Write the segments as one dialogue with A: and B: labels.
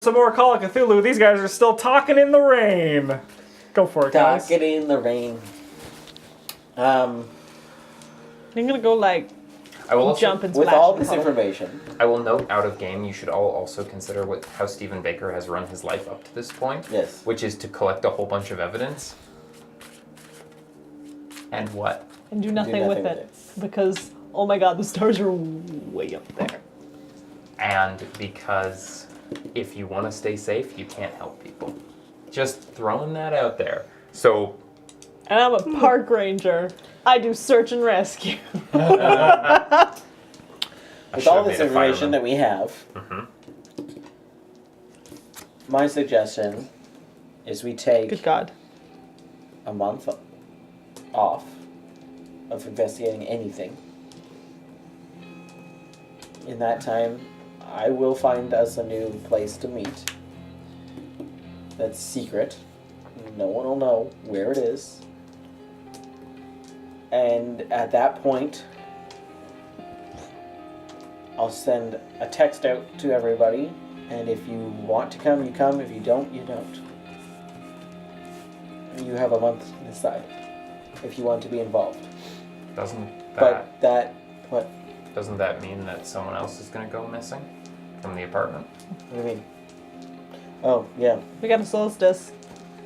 A: Some more Call of Cthulhu. These guys are still talking in the rain. Go for it, guys.
B: Talking in the rain.
C: I'm gonna go like
D: I will also,
C: jump and
B: with
C: splash
B: all
C: in
B: this
C: puddle.
B: information,
D: I will note out of game, you should all also consider how Stephen Baker has run his life up to this point.
B: Yes.
D: Which is to collect a whole bunch of evidence. And what?
C: And do nothing with it. Because, oh my god, the stars are way up there.
D: And because if you want to stay safe, you can't help people. Just throwing that out there. So...
C: And I'm a park ranger. I do search and rescue.
B: With all this information that we have, my suggestion is we take
C: Good god.
B: a month off of investigating anything. In that time, I will find us a new place to meet. That's secret. No one will know where it is. And at that point, I'll send a text out to everybody. And if you want to come, you come. If you don't, you don't. You have a month to decide if you want to be involved.
D: Doesn't that mean that someone else is going to go missing from the apartment?
B: What do you mean? Oh, yeah.
C: We got a solstice.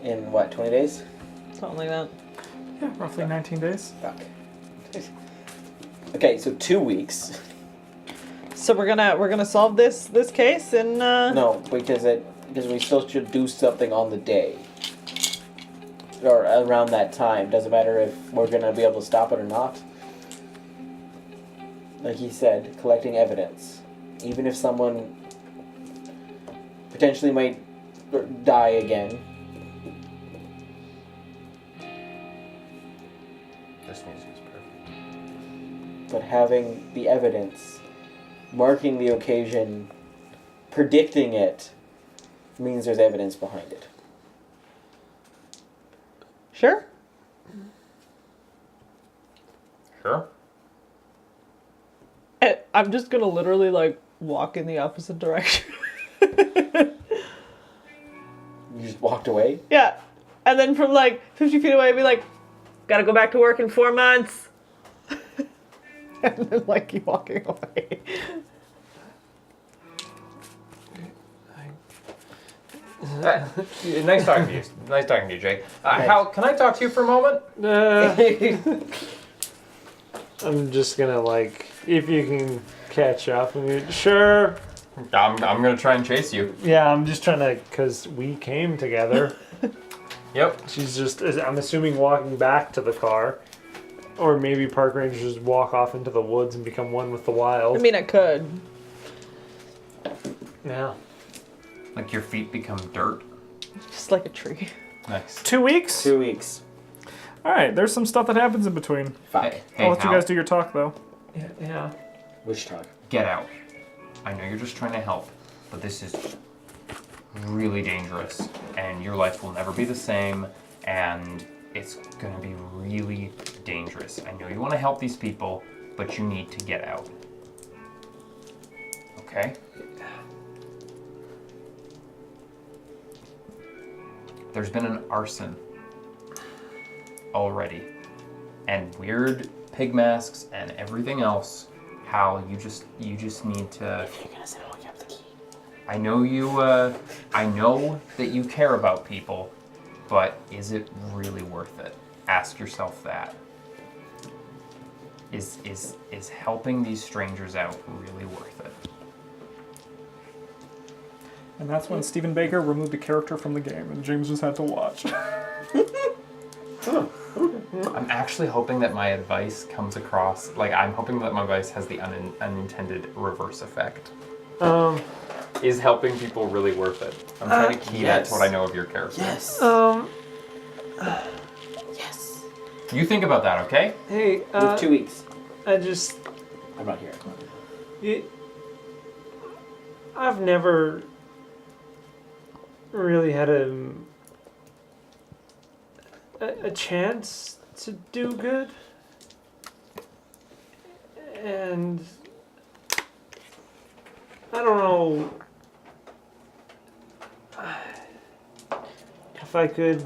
B: In what, 20 days?
C: Something like that.
A: Yeah, roughly 19 days.
B: Fuck. Okay, so 2 weeks.
C: So we're gonna solve this case and
B: No, because we still should do something on the day. Or around that time. Doesn't matter if we're gonna be able to stop it or not. Like he said, collecting evidence. Even if someone potentially might die again.
D: This music is perfect.
B: But having the evidence, marking the occasion, predicting it, means there's evidence behind it.
C: sure.
D: Sure.
C: I'm just gonna literally like walk in the opposite direction.
B: You just walked away?
C: Yeah. And then from like 50 feet away, I'd be like, gotta go back to work in 4 months. And then like keep walking away.
D: Nice talking to you. Nice talking to you, Jake. How can I talk to you for a moment?
E: I'm just gonna like, if you can catch up. Sure.
D: I'm gonna try and chase you.
E: Yeah, I'm just trying to, cause we came together.
D: Yep.
E: She's just, I'm assuming, walking back to the car, or maybe park rangers just walk off into the woods and become one with the wild.
C: I mean, I could.
E: Yeah.
D: Like your feet become dirt.
C: Just like a tree.
D: Nice.
A: 2 weeks?
B: 2 weeks.
A: Alright, there's some stuff that happens in between.
B: Fuck.
D: Hey,
A: I'll let you
D: Hal,
A: guys do your talk, though.
E: Yeah.
B: Which talk?
D: get out. I know you're just trying to help, but this is really dangerous, and your life will never be the same, and it's gonna be really dangerous. I know you want to help these people, but you need to get out. Okay? There's been an arson already, and weird pig masks and everything else. Hal, you just need to.
B: If you're gonna say, oh, you have the key.
D: I know you. I know that you care about people, but is it really worth it? Ask yourself that. Is helping these strangers out really worth it?
A: And that's when Stephen Baker removed a character from the game, and James just had to watch.
D: I'm actually hoping that my advice comes across. Like, I'm hoping that my advice has the unintended reverse effect. Is helping people really worth it? I'm trying to key that to what I know of your character.
B: Yes.
D: Yes. You think about that, okay?
E: Hey,
B: You have 2 weeks.
E: I just,
B: I'm not here.
E: I've never really had a chance to do good, and I don't know if I could.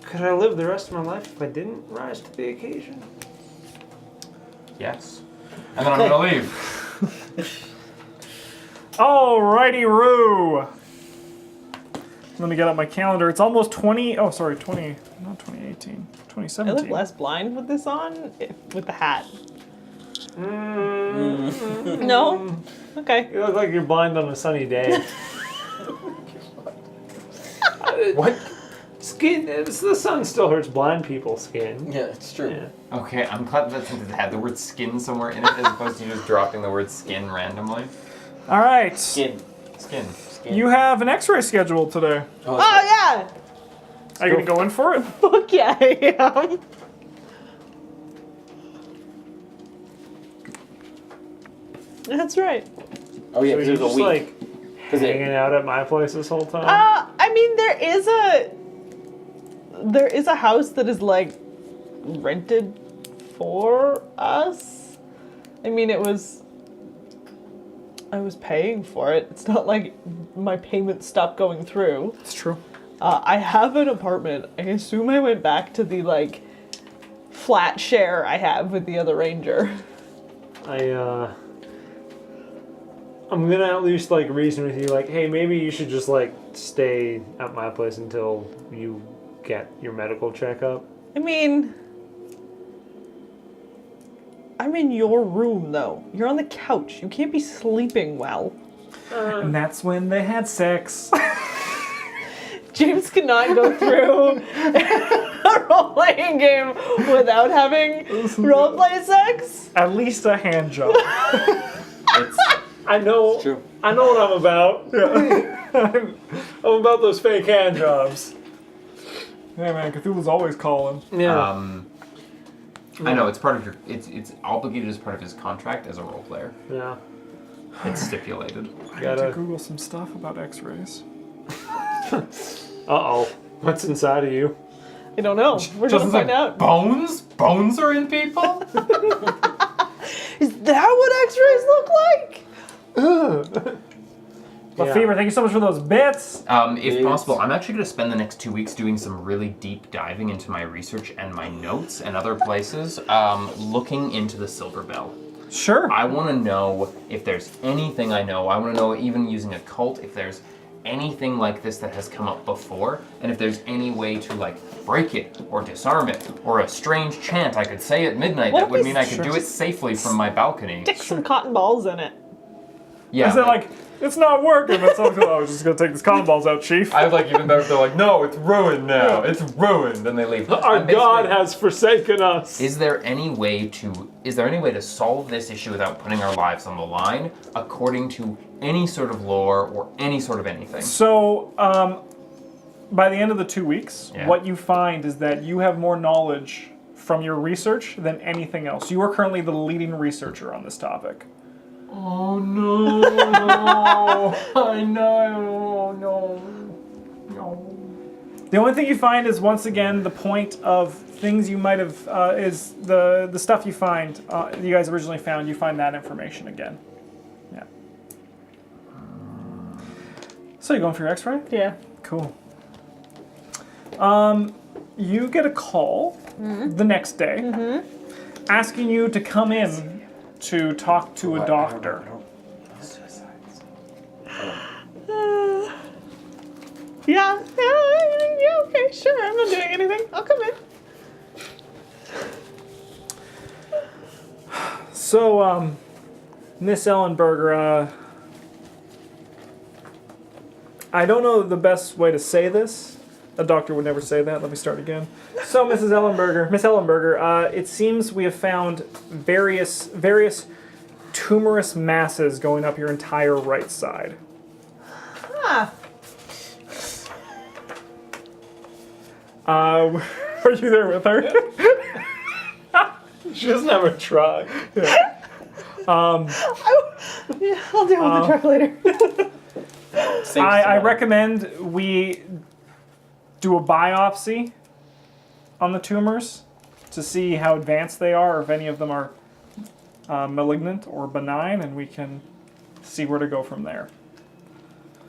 E: Could I live the rest of my life if I didn't rise to the occasion?
D: Yes. And then I'm gonna leave.
A: Alrighty, Roo. Let me get up my calendar. It's almost 20. Oh, sorry, 20. Not 2018.
C: I
A: 2017.
C: look less blind with this on, with the hat. No? Okay.
E: You look like you're blind on a sunny day.
D: What?
E: Skin. The sun still hurts blind people's skin.
B: Yeah, it's true.
E: Yeah.
D: Okay, I'm glad that it had the word skin somewhere in it as opposed to just dropping the word skin randomly.
A: All right.
B: Skin.
D: Skin.
A: You have an X-ray scheduled today.
B: Oh,
C: Oh, yeah!
A: Are you gonna go in for it?
C: Fuck yeah, I am. That's right.
B: oh yeah,
E: So
B: because
E: you're
B: it was a
E: just
B: week.
E: like
B: 'Cause it-
E: hanging out at my place this whole time.
C: I mean, there is a house that is like rented for us. I mean, I was paying for it. It's not like my payments stopped going through.
A: It's true.
C: I have an apartment. I assume I went back to the like flat share I have with the other ranger.
E: I'm gonna at least like reason with you, like, hey, maybe you should just like stay at my place until you get your medical checkup.
C: I mean, I'm in your room though. You're on the couch. You can't be sleeping well.
A: And that's when they had sex.
C: James cannot go through a role-playing game without having role-play sex.
A: At least a hand job.
D: It's
E: I know.
B: It's true.
E: I know what I'm about. I'm about those fake hand jobs.
A: Yeah, man, Cthulhu's always calling.
E: Yeah.
D: I know it's part of your. It's obligated as part of his contract as a role player.
E: Yeah.
D: It's stipulated.
A: I had to
E: Gotta.
A: Google some stuff about X-rays.
E: Uh-oh. What's inside of you?
C: I don't know. We're gonna find out.
D: Bones? Bones are in people?
C: Is that what X-rays look like?
A: Lefevre, thank you so much for those bits.
D: If
B: It's-
D: possible, I'm actually going to spend the next 2 weeks doing some really deep diving into my research and my notes and other places, looking into the Silver Bell.
A: Sure.
D: I want to know if there's anything I know. I want to know, even using a cult, if there's anything like this that has come up before, and if there's any way to like break it or disarm it, or a strange chant I could say at midnight
C: What
D: that
C: if
D: would
C: we
D: mean I could do it safely from my balcony.
C: Stick some cotton balls in it.
D: Yeah,
A: Is it like, it's not working, but someone's like, oh, I was just gonna take these cotton balls out, Chief.
D: I would like even better if they're like, no, it's ruined now. It's ruined. Then they leave.
E: Our
D: I'm basically-
E: God has forsaken us.
D: Is there any way to solve this issue without putting our lives on the line, according to any sort of lore or any sort of anything?
A: So, by the end of the 2 weeks,
D: Yeah.
A: what you find is that you have more knowledge from your research than anything else. You are currently the leading researcher on this topic.
D: Oh no! I know! No!
A: The only thing you find is, once again, the point of things you might have, is the stuff you find, you guys originally found, you find that information again. Yeah. So you going for your X-ray?
C: Yeah.
A: Cool. You get a call the next day asking you to come in to talk to a doctor.
C: Yeah, okay, sure. I'm not doing anything. I'll come in.
A: So, Miss Ellenberger, I don't know the best way to say this. A doctor would never say that. Let me start again. So, Miss Ellenberger, it seems we have found various tumorous masses going up your entire right side.
C: Ah,
A: Are you there with her?
E: She doesn't have a truck.
C: yeah, I'll deal with the truck later.
A: I recommend we do a biopsy on the tumors to see how advanced they are, or if any of them are malignant or benign, and we can see where to go from there.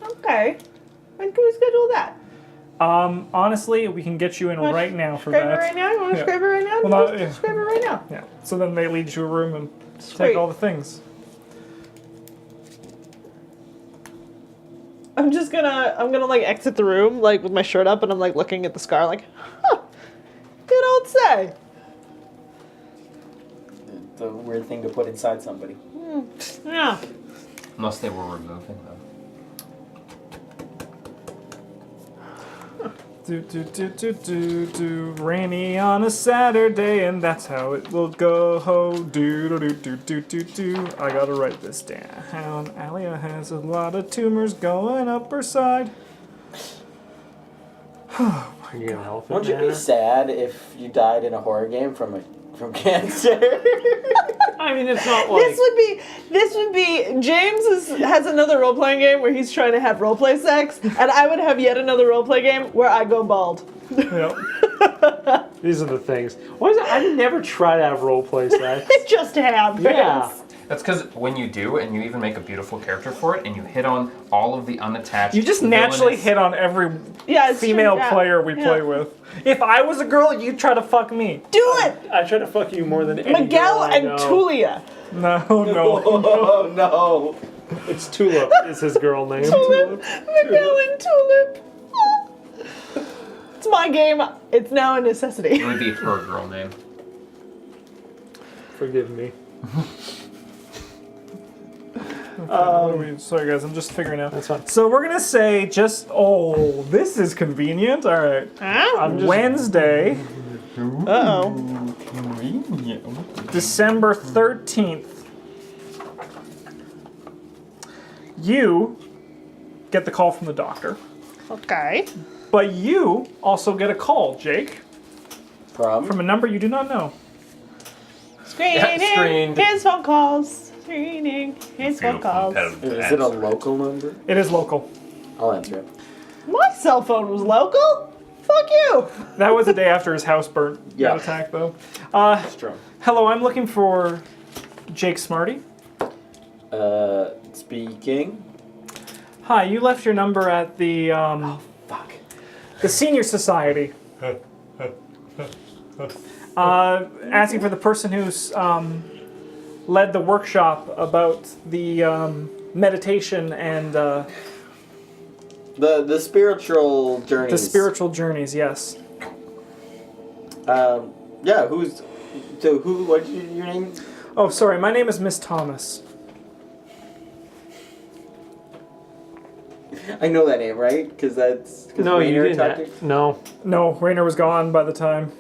C: Okay. When can we schedule that?
A: Honestly, we can get you in right now for
C: Scrape
A: that.
C: it right now? You want to
A: Yeah.
C: scrape it right now?
A: Well, no,
C: Let's
A: yeah.
C: scrape it right now.
A: Yeah. So then they lead you to a room and
C: Sweet.
A: take all the things.
C: I'm gonna like exit the room like with my shirt up and I'm like looking at the scar like, huh, good old say.
B: The weird thing to put inside somebody.
C: Yeah.
D: Unless they were removing them.
A: Rainy on a Saturday, and that's how it will go. I gotta write this down. Alia has a lot of tumors going up her side.
E: Are you an elephant?
B: Wouldn't you be
E: Manor?
B: sad if you died in a horror game from cancer?
E: I mean, it's not like.
C: This would be James has another role playing game where he's trying to have role play sex, and I would have yet another role play game where I go bald.
A: Yep.
E: These are the things. Why is it? I never try to have roleplay sex.
C: It just happens.
E: Yeah.
D: That's because when you do, and you even make a beautiful character for it, and you hit on all of the unattached.
A: You just naturally
D: villainous-
A: hit on every
C: Yeah, it's true,
A: female
C: yeah.
A: player we play with. If I was a girl, you'd try to fuck me.
C: Do it,
E: I try to fuck you more than any
C: Miguel
E: girl I
C: and
E: know.
C: Tulia.
A: No.
B: Oh no.
E: It's Tulip is his girl name.
C: Tulip, Miguel and Tulip. It's my game. It's now a necessity.
D: It would be her girl name.
E: Forgive me.
A: Sorry guys, I'm just figuring out.
E: That's fine.
A: So we're gonna say this is convenient. All right.
E: I'm just
A: Wednesday,
C: Uh-oh.
A: December 13th. You get the call from the doctor,
C: Okay.
A: but you also get a call, Jake, from a number you do not know.
C: Screening
D: screened.
C: his phone calls. Screening his phone calls.
B: Is it a local number?
A: It is local.
B: I'll answer it.
C: My cell phone was local. Fuck you.
A: That was the day after his house burnt.
B: Yeah.
A: That attack, though.
B: Strong.
A: Hello, I'm looking for Jake Smarty.
B: Speaking.
A: Hi, you left your number at the
B: Fuck.
A: the senior society. Asking for the person who's led the workshop about the meditation and
B: The spiritual journeys.
A: the spiritual journeys. Yes.
B: Yeah. Who? What's your name?
A: Oh, sorry. My name is Miss Thomas.
B: I know that name, right? Because that's. Cause
E: No, you
B: Rainier
E: didn't.
B: talked to-
E: No.
A: No, Rainer was gone by the time.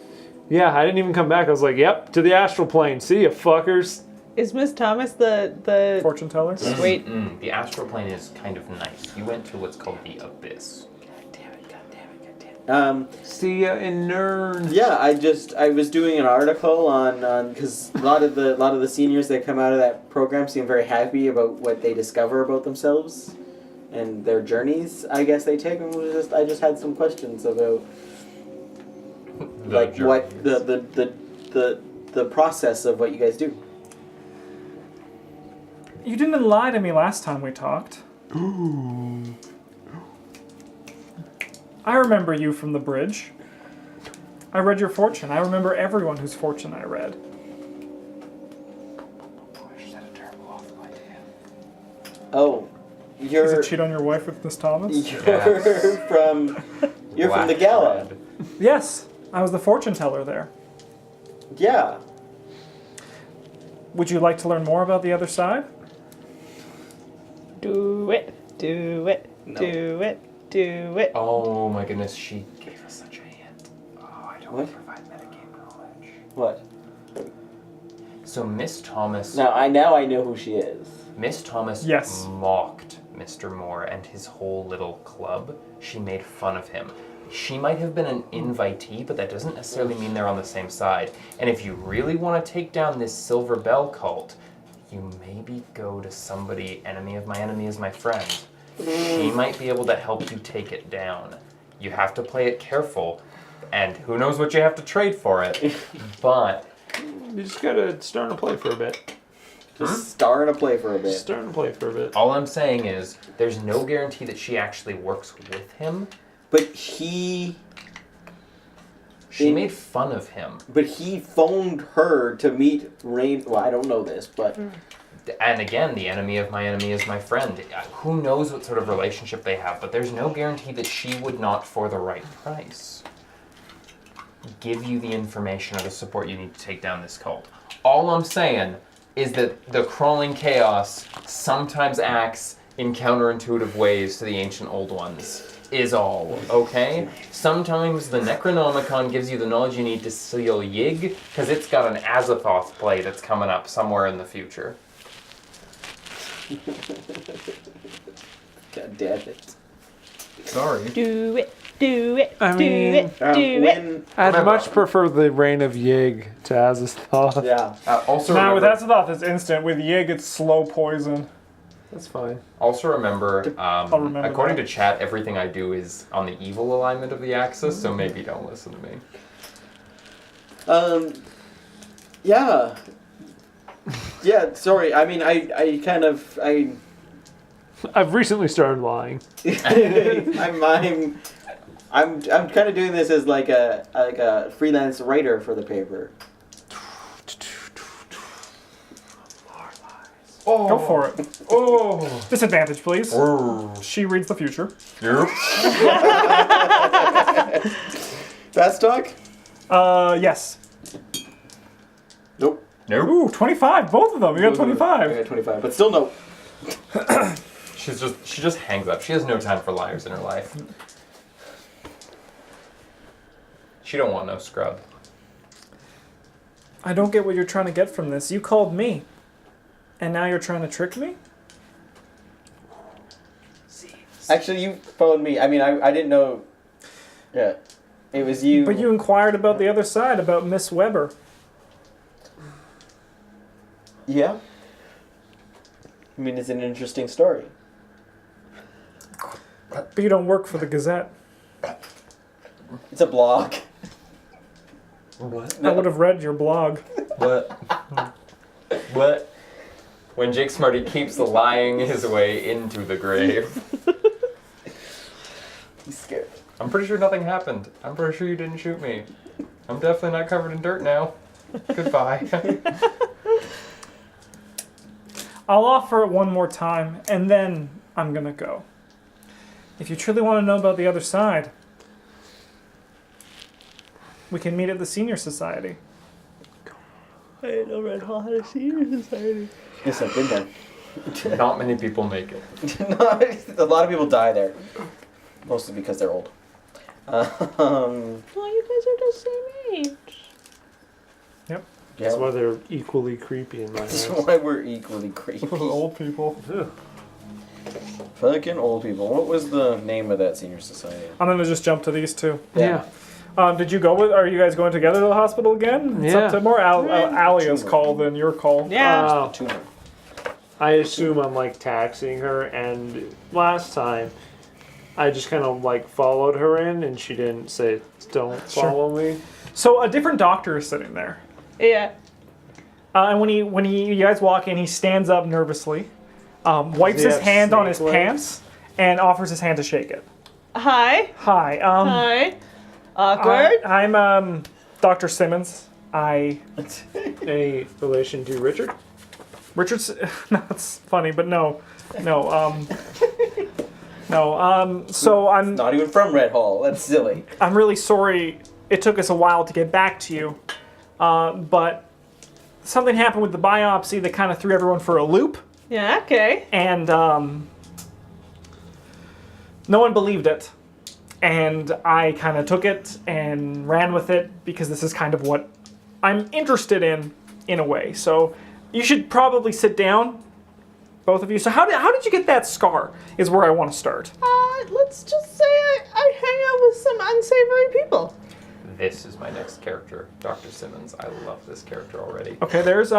E: Yeah, I didn't even come back. I was like, yep, to the astral plane. See ya, fuckers.
C: Is Miss Thomas the
A: Fortune teller.
C: Sweet.
D: The astral plane is kind of nice. You went to what's called the abyss.
E: See ya in Nern.
B: Yeah, I was doing an article on because a lot of the seniors that come out of that program seem very happy about what they discover about themselves and their journeys. I guess they take, and I just had some questions about like what the process of what you guys do.
A: You didn't lie to me last time we talked. I remember you from the bridge. I read your fortune. I remember everyone whose fortune I read.
D: I just had a terrible awful idea.
B: Oh,
A: Is
B: you're
A: it cheat on your wife with Miss Thomas?
B: you're
D: Yes.
B: from the gala.
D: Black
A: Yes, I was the fortune teller there.
B: Yeah.
A: Would you like to learn more about the other side?
C: Do it. Do it.
B: No.
C: Do it. Do it.
D: Oh my goodness, she gave us such a hint. Oh, I don't
B: What?
D: provide metagame knowledge.
B: What?
D: So Miss Thomas,
B: Now I know who she is.
D: Miss Thomas
A: Yes.
D: mocked Mr. Moore and his whole little club. She made fun of him. She might have been an invitee, but that doesn't necessarily mean they're on the same side. And if you really want to take down this Silver Bell cult, you maybe go to somebody, enemy of my enemy is my friend. She might be able to help you take it down. You have to play it careful, and who knows what you have to trade for it, but
E: You just gotta start to play for a bit.
B: Just star in a play for a bit.
E: Starting to play for a bit.
D: All I'm saying is, there's no guarantee that she actually works with him.
B: But he
D: Made fun of him.
B: But he phoned her to meet Rain. Well, I don't know this, but
D: And again, the enemy of my enemy is my friend. Who knows what sort of relationship they have, but there's no guarantee that she would not, for the right price, give you the information or the support you need to take down this cult. All I'm saying is that the crawling chaos sometimes acts in counterintuitive ways to the ancient old ones. Is all, okay? Sometimes the Necronomicon gives you the knowledge you need to seal Yig, because it's got an Azathoth play that's coming up somewhere in the future.
B: God damn it.
D: Sorry.
C: Do it, do it,
E: I
C: do
E: mean,
C: it, do it.
B: When
E: I'd
D: Remember-
E: much prefer the reign of Yig to Azathoth.
B: yeah,
D: Also
A: Now with
D: remember,
A: Azathoth, it's instant. With Yig, it's slow poison.
E: That's fine.
D: also remember,
A: remember
D: according
A: that.
D: to chat, everything I do is on the evil alignment of the axis, so maybe don't listen to me.
B: yeah. Yeah, sorry. I mean, I kind of
E: I've recently started lying.
B: I'm kind of doing this as like a freelance writer for the paper.
D: Oh,
A: Go for it.
D: Oh.
A: Disadvantage, please.
D: Oh.
A: She reads the future.
D: Yep.
B: Fast talk?
A: Yes.
B: Nope.
D: Nope.
A: Ooh, 25. Both of them. You got
B: I
A: 25.
B: got 25, but still no.
D: She just hangs up. She has no time for liars in her life. She don't want no scrub.
A: I don't get what you're trying to get from this. You called me. And now you're trying to trick me?
B: Actually, you phoned me. I mean, I didn't know. Yeah, it was you.
A: But you inquired about the other side, about Miss Weber.
B: Yeah. I mean, it's an interesting story.
A: But you don't work for the Gazette.
B: It's a blog.
D: What?
A: I would have read your blog.
D: What? What? When Jake Smarty keeps lying his way into the grave.
B: He's scared.
D: I'm pretty sure nothing happened. I'm pretty sure you didn't shoot me. I'm definitely not covered in dirt now. Goodbye.
A: I'll offer it one more time, and then I'm gonna go. If you truly want to know about the other side, we can meet at the Senior Society.
C: I didn't know Red Hall had a senior society.
B: Yes, I've been there.
D: Not many people make it.
B: A lot of people die there. Mostly because they're old.
C: Well, you guys are the same age.
A: Yep.
E: That's
B: Yeah.
E: why they're equally creepy in my
B: That's
E: house.
B: why we're equally creepy.
A: Old people.
E: Ugh.
B: Fucking old people. What was the name of that senior society?
A: I'm gonna just jump to these two.
E: Yeah.
A: Did you go with? Are you guys going together to the hospital again? It's
E: Yeah.
A: up to more Alia's call than your call.
C: Yeah.
B: Tumor.
E: I assume I'm like taxing her, and last time I just kind of like followed her in, and she didn't say, "Don't
A: Sure.
E: follow me."
A: So a different doctor is sitting there,
C: Yeah.
A: and when you guys walk in, he stands up nervously, wipes
E: Does he
A: his
E: have
A: hand on his
E: snake legs?
A: pants, and offers his hand to shake it.
C: Hi.
A: Hi.
C: Hi. Awkward.
A: I'm Dr. Simmons.
E: Any relation to Richard?
A: Richard's. No, it's funny, but no. So
B: Not even from Red Hall. That's silly.
A: I'm really sorry it took us a while to get back to you, but something happened with the biopsy that kind of threw everyone for a loop,
C: Yeah. Okay.
A: and no one believed it. And I kind of took it and ran with it because this is kind of what I'm interested in a way. So you should probably sit down, both of you. So how did you get that scar is where I want to start.
C: Let's just say I hang out with some unsavory people.
D: This is my next character, Dr. Simmons. I love this character already.
A: Okay, there's a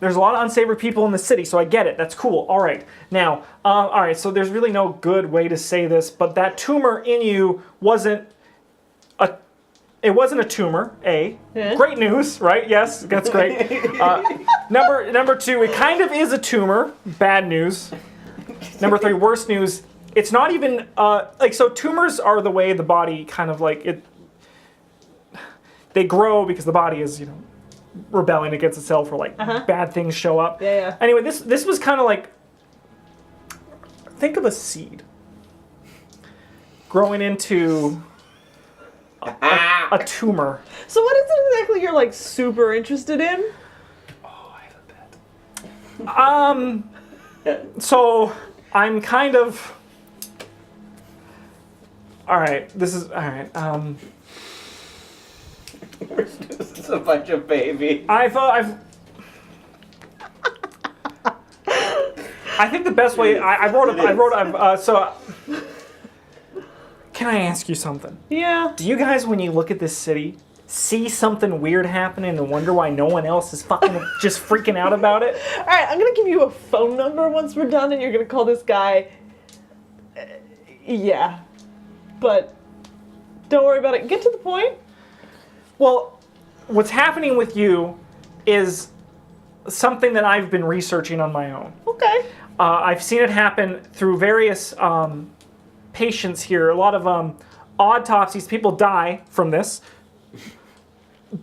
A: lot of unsavory people in the city, so I get it. That's cool. All right. Now, all right, so there's really no good way to say this, but that tumor in you wasn't it wasn't a tumor. A.
C: Yeah.
A: Great news, right? Yes, that's great. Number 2, it kind of is a tumor. Bad news. Number 3, worst news. It's not even so. Tumors are the way the body kind of like it. They grow because the body is rebelling against itself, or like bad things show up.
C: Yeah.
A: Anyway, this was kind of like, think of a seed growing into a tumor.
C: So what is it exactly you're like super interested in?
D: Oh, I have a bet.
A: So I'm kind of. All right. This is all right.
B: This is a bunch of baby.
A: I think the best way so. Can I ask you something?
C: Yeah.
A: Do you guys, when you look at this city, see something weird happening and wonder why no one else is fucking just freaking out about it?
C: All right, I'm gonna give you a phone number once we're done, and you're gonna call this guy. Yeah, but don't worry about it. Get to the point.
A: Well, what's happening with you is something that I've been researching on my own.
C: Okay.
A: I've seen it happen through various patients here. A lot of autopsies. People die from this.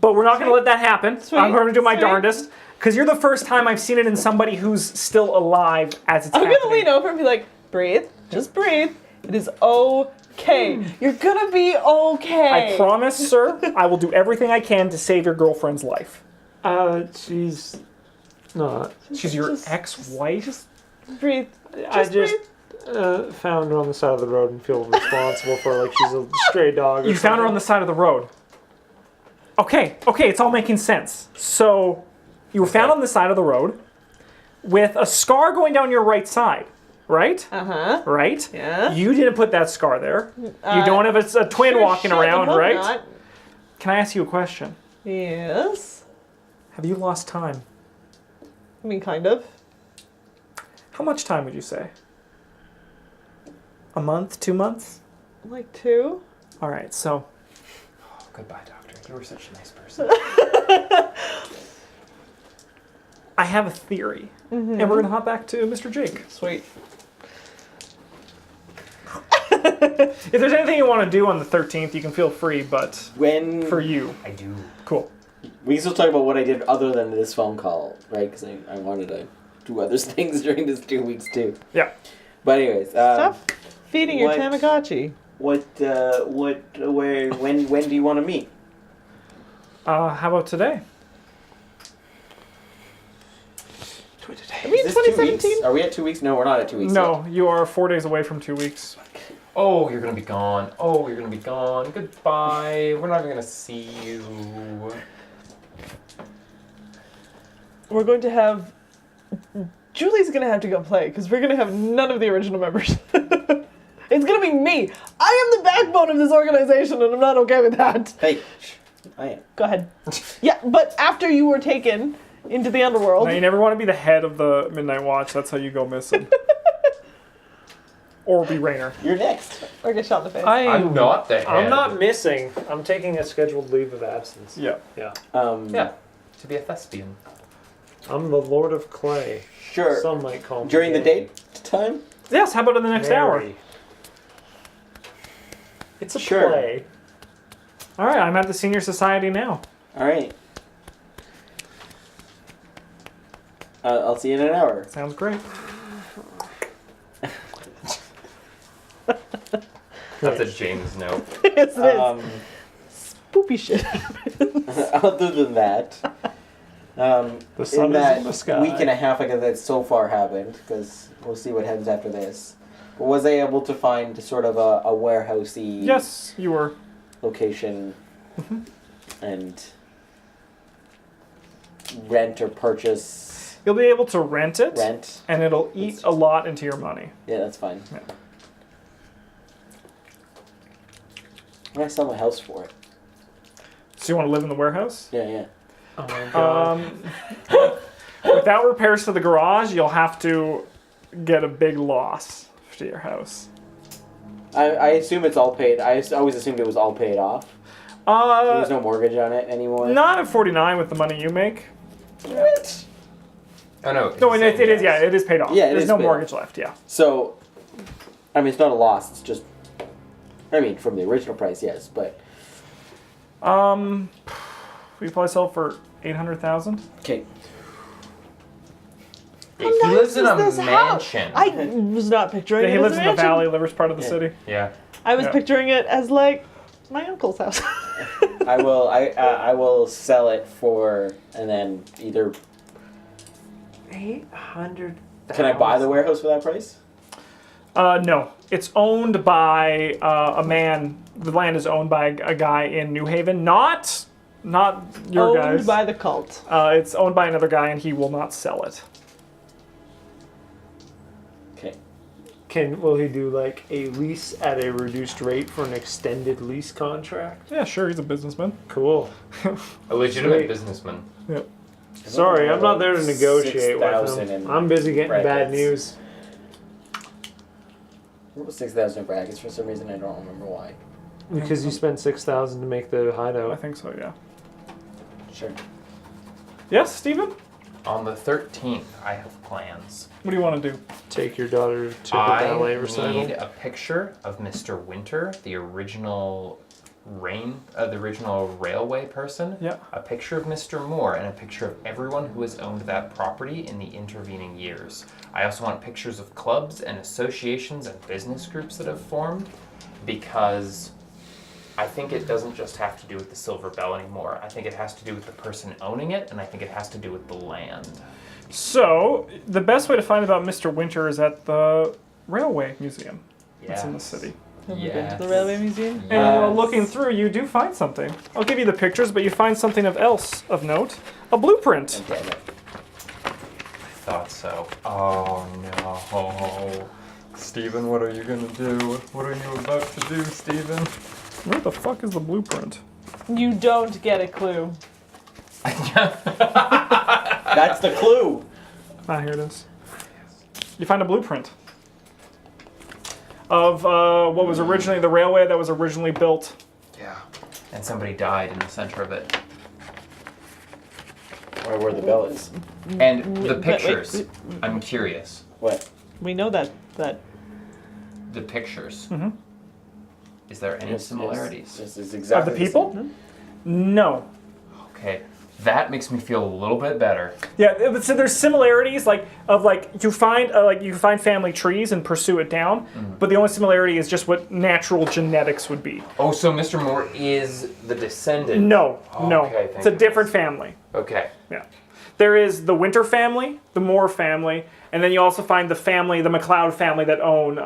A: But we're not going to let that happen.
C: Sweet.
A: I'm going to do my
C: Sweet.
A: darndest. Because you're the first time I've seen it in somebody who's still alive as it's
C: I'm
A: happening.
C: gonna lean over and be like, breathe. Just breathe. It is okay. You're gonna be okay.
A: I promise, sir, I will do everything I can to save your girlfriend's life.
E: She's not.
A: She's your
C: Just-
A: ex-wife?
C: Breathe.
E: I
C: breathe.
E: just found her on the side of the road and feel responsible for her like she's a stray dog.
A: You found her on the side of the road. Okay, it's all making sense. So, you were found on the side of the road with a scar going down your right side, right?
C: Uh-huh.
A: Right?
C: Yeah.
A: You didn't put that scar there. You don't have a twin
C: Sure
A: walking
C: shit, I
A: around,
C: hope
A: right?
C: not.
A: Can I ask you a question?
C: Yes.
A: Have you lost time?
C: I mean, kind of.
A: How much time would you say? A month? 2 months?
C: Like 2.
A: All right, so
D: Oh, goodbye, doctor. You were such a nice person.
A: I have a theory. And we're going to hop back to Mr. Jake.
C: Sweet.
A: If there's anything you want to do on the 13th, you can feel free, but
B: When
A: for you.
D: I do.
A: Cool.
B: we can still talk about what I did other than this phone call, right? Because I wanted to do other things during this 2 weeks too.
A: Yeah.
B: But anyways,
C: Stop feeding your
B: what-
C: Tamagotchi.
B: when do you want to meet?
A: How about today?
C: Are we in
B: Is this 2 weeks?
C: 2017?
B: Are we at 2 weeks? No, we're not at 2 weeks.
A: No, you are 4 days away from 2 weeks.
D: Oh, you're gonna be gone. Oh, you're gonna be gone. Goodbye. We're not even gonna see you.
C: We're going to have... Julie's going to have to go play, because we're going to have none of the original members. It's going to be me. I am the backbone of this organization, and I'm not okay with that.
B: Hey, I am.
C: Go ahead. Yeah, but after you were taken into the underworld...
A: Now, you never want to be the head of the Midnight Watch. That's how you go missing. Or be Rainer.
B: You're next.
C: Or get shot in the face.
D: I'm not the head.
E: I'm not missing. I'm taking a scheduled leave of absence.
A: Yeah.
E: Yeah.
D: Yeah, to be a thespian.
E: I'm the Lord of Clay.
B: Sure.
E: Some might call me.
B: During the
E: Danny.
B: date time?
A: Yes, how about in the next hour?
E: Mary. It's a
B: Sure.
E: play.
A: All right, I'm at the Senior Society now.
B: All right. I'll see you in an hour.
A: Sounds great.
D: That's a James note.
C: Yes, it is. Poopy shit.
B: Other than that,
E: The sun
B: in
E: is
B: that
E: in the sky.
B: week and a half ago that so far happened, because we'll see what happens after this. Was I able to find sort of a warehousey
A: Yes, you were.
B: location and rent or purchase
A: You'll be able to rent it,
B: rent?
A: and it'll eat a lot into your money.
B: Yeah, that's fine.
A: Yeah.
B: I'm gonna sell my house for it.
A: So you want to live in the warehouse?
B: Yeah, yeah.
E: Oh my god.
A: Without repairs to the garage, you'll have to get a big loss to your house.
B: I assume it's all paid. I always assumed it was all paid off. There's no mortgage on it anymore.
A: Not at 49 with the money you make.
B: What?
D: Oh no.
A: No, and it is. Yeah, it is paid off.
B: Yeah, it
A: There's
B: is
A: no
B: paid
A: mortgage left. Yeah.
B: So, I mean, it's not a loss. It's just, I mean, from the original price, yes, but
A: We probably sell for 800,000.
B: okay.
D: He lives in a
C: This house.
D: mansion.
C: I was not picturing it
A: He
C: as
A: lives
C: a
A: in the
C: mansion.
A: valley, Livers part of the
B: Yeah.
A: city.
D: Yeah.
C: I was
A: Yeah.
C: picturing it as like my uncle's house.
B: I will sell it for, and then either
E: 800.
B: can I buy the warehouse for that price?
A: No, it's owned by a man. The land is owned by a guy in New Haven, not your
C: Owned
A: guys.
C: by the cult.
A: It's owned by another guy, and he will not sell it.
B: Okay.
E: Will he do like a lease at a reduced rate for an extended lease contract?
A: Yeah, sure, he's a businessman.
E: Cool.
D: A legitimate
E: Sweet.
D: businessman.
A: Yeah.
E: Sorry, I'm not there to negotiate
B: 6,000
E: with him.
B: in
E: I'm busy getting bad
B: brackets.
E: news.
B: What was 6,000 in brackets for some reason? I don't remember why.
E: Because you spent 6,000 to make the
A: I
E: hideout.
A: think so. Yeah.
B: Sure.
A: Yes, Stephen.
D: On the 13th, I have plans.
A: What do you want to do?
E: Take your daughter to the
D: I
E: ballet recital.
D: need a picture of Mr. Winter, the original the original railway person.
A: Yeah.
D: A picture of Mr. Moore and a picture of everyone who has owned that property in the intervening years. I also want pictures of clubs and associations and business groups that have formed, because I think it doesn't just have to do with the Silver Bell anymore. I think it has to do with the person owning it, and I think it has to do with the land.
A: So the best way to find about Mr. Winter is at the Railway Museum. That's in the city.
C: Have we been
D: Yes.
C: to the railway museum?
A: And while
B: Yes.
A: looking through, you do find something. I'll give you the pictures, but you find something else of note. A blueprint.
B: Damn it.
D: I thought so. Oh no. Stephen, what are you gonna do? What are you about to do, Stephen?
A: Where the fuck is the blueprint?
C: You don't get a clue.
B: That's the clue.
A: Ah, here it is. You find a blueprint of what was originally the railway that was originally built.
D: Yeah. And somebody died in the center of it.
B: Or where the bell is.
D: And the
C: Wait,
D: pictures. I'm curious.
B: What?
C: We know that
D: The pictures.
A: Mhm.
D: Is there any similarities?
B: This is
A: Of
B: exactly
A: the people? No.
D: Okay. That makes me feel a little bit better.
A: Yeah, so there's similarities you find family trees and pursue it down, but the only similarity is just what natural genetics would be.
D: Oh, so Mr. Moore is the descendant?
A: No.
D: Okay, thank
A: It's a
D: you.
A: different family.
D: Okay.
A: Yeah. There is the Winter family, the Moore family, and then you also find the McLeod family that own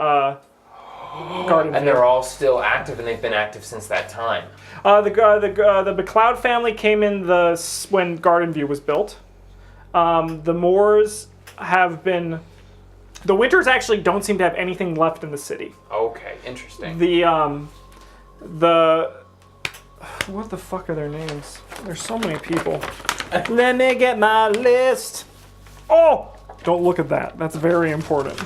A: Garden
D: And
A: View.
D: they're all still active, and they've been active since that time.
A: The McLeod family came in when Garden View was built. The Moores have been. The Winters actually don't seem to have anything left in the city.
D: Okay, interesting.
A: What the fuck are their names? There's so many people. Let me get my list. Oh! Don't look at that. That's very important.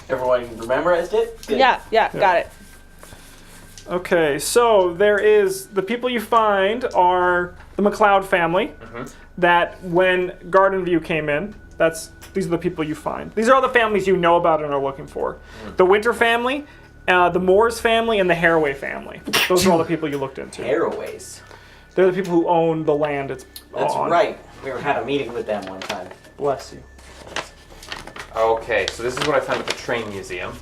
B: Everyone memorized it? Good.
C: Yeah, got it.
A: Okay, so the people you find are the McLeod family. That when Garden View came in, these are the people you find. These are all the families you know about and are looking for. The Winter family, the Moores family, and the Haraway family. Those are all the people you looked into.
B: Airways.
A: They're the people who own the land it's
B: That's
A: on.
B: right. We had a meeting with them one time.
E: Bless you.
D: Okay, so this is what I found at the train museum.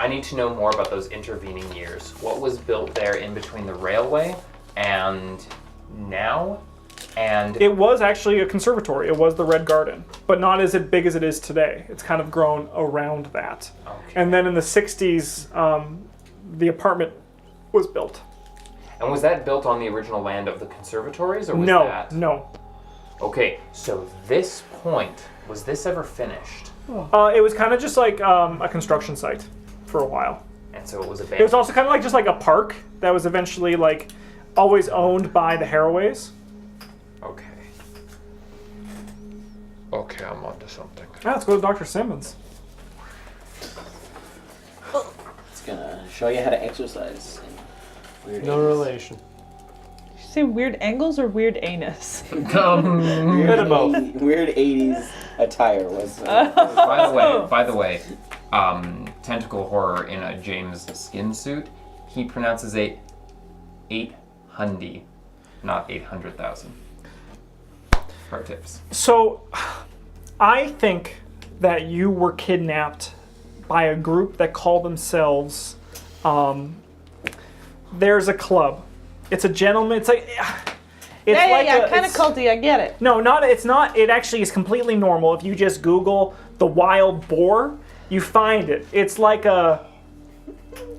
D: I need to know more about those intervening years. What was built there in between the railway and now? And
A: It was actually a conservatory. It was the Red Garden, but not as big as it is today. It's kind of grown around that.
D: okay.
A: And then in the 60s, the apartment was built.
D: And was that built on the original land of the conservatories, or was
A: No,
D: that?
A: no.
D: Okay, so this point, was this ever finished?
A: It was kind of just like a construction site for a while.
D: And so it was
A: It was
D: abandoned.
A: also kind of just like a park that was eventually always owned by the Haraways.
D: Okay. Okay, I'm onto something.
A: Ah, let's go to Dr. Simmons.
B: It's gonna show you how to exercise. Weird
E: No
B: angles.
E: relation.
C: Did you say weird angles or weird anus?
B: Weird,
E: Bit of both.
B: weird 80s attire was.
D: By the way, tentacle horror in a James skin suit. He pronounces it 800, not 800,000. Pro tips.
A: So, I think that you were kidnapped by a group that call themselves. There's a club. It's a gentleman. It's like.
C: Yeah, kind of
A: it's-
C: culty. I get it.
A: No, not. It's not. It actually is completely normal. If you just Google the Wild Boar, you find it. It's like the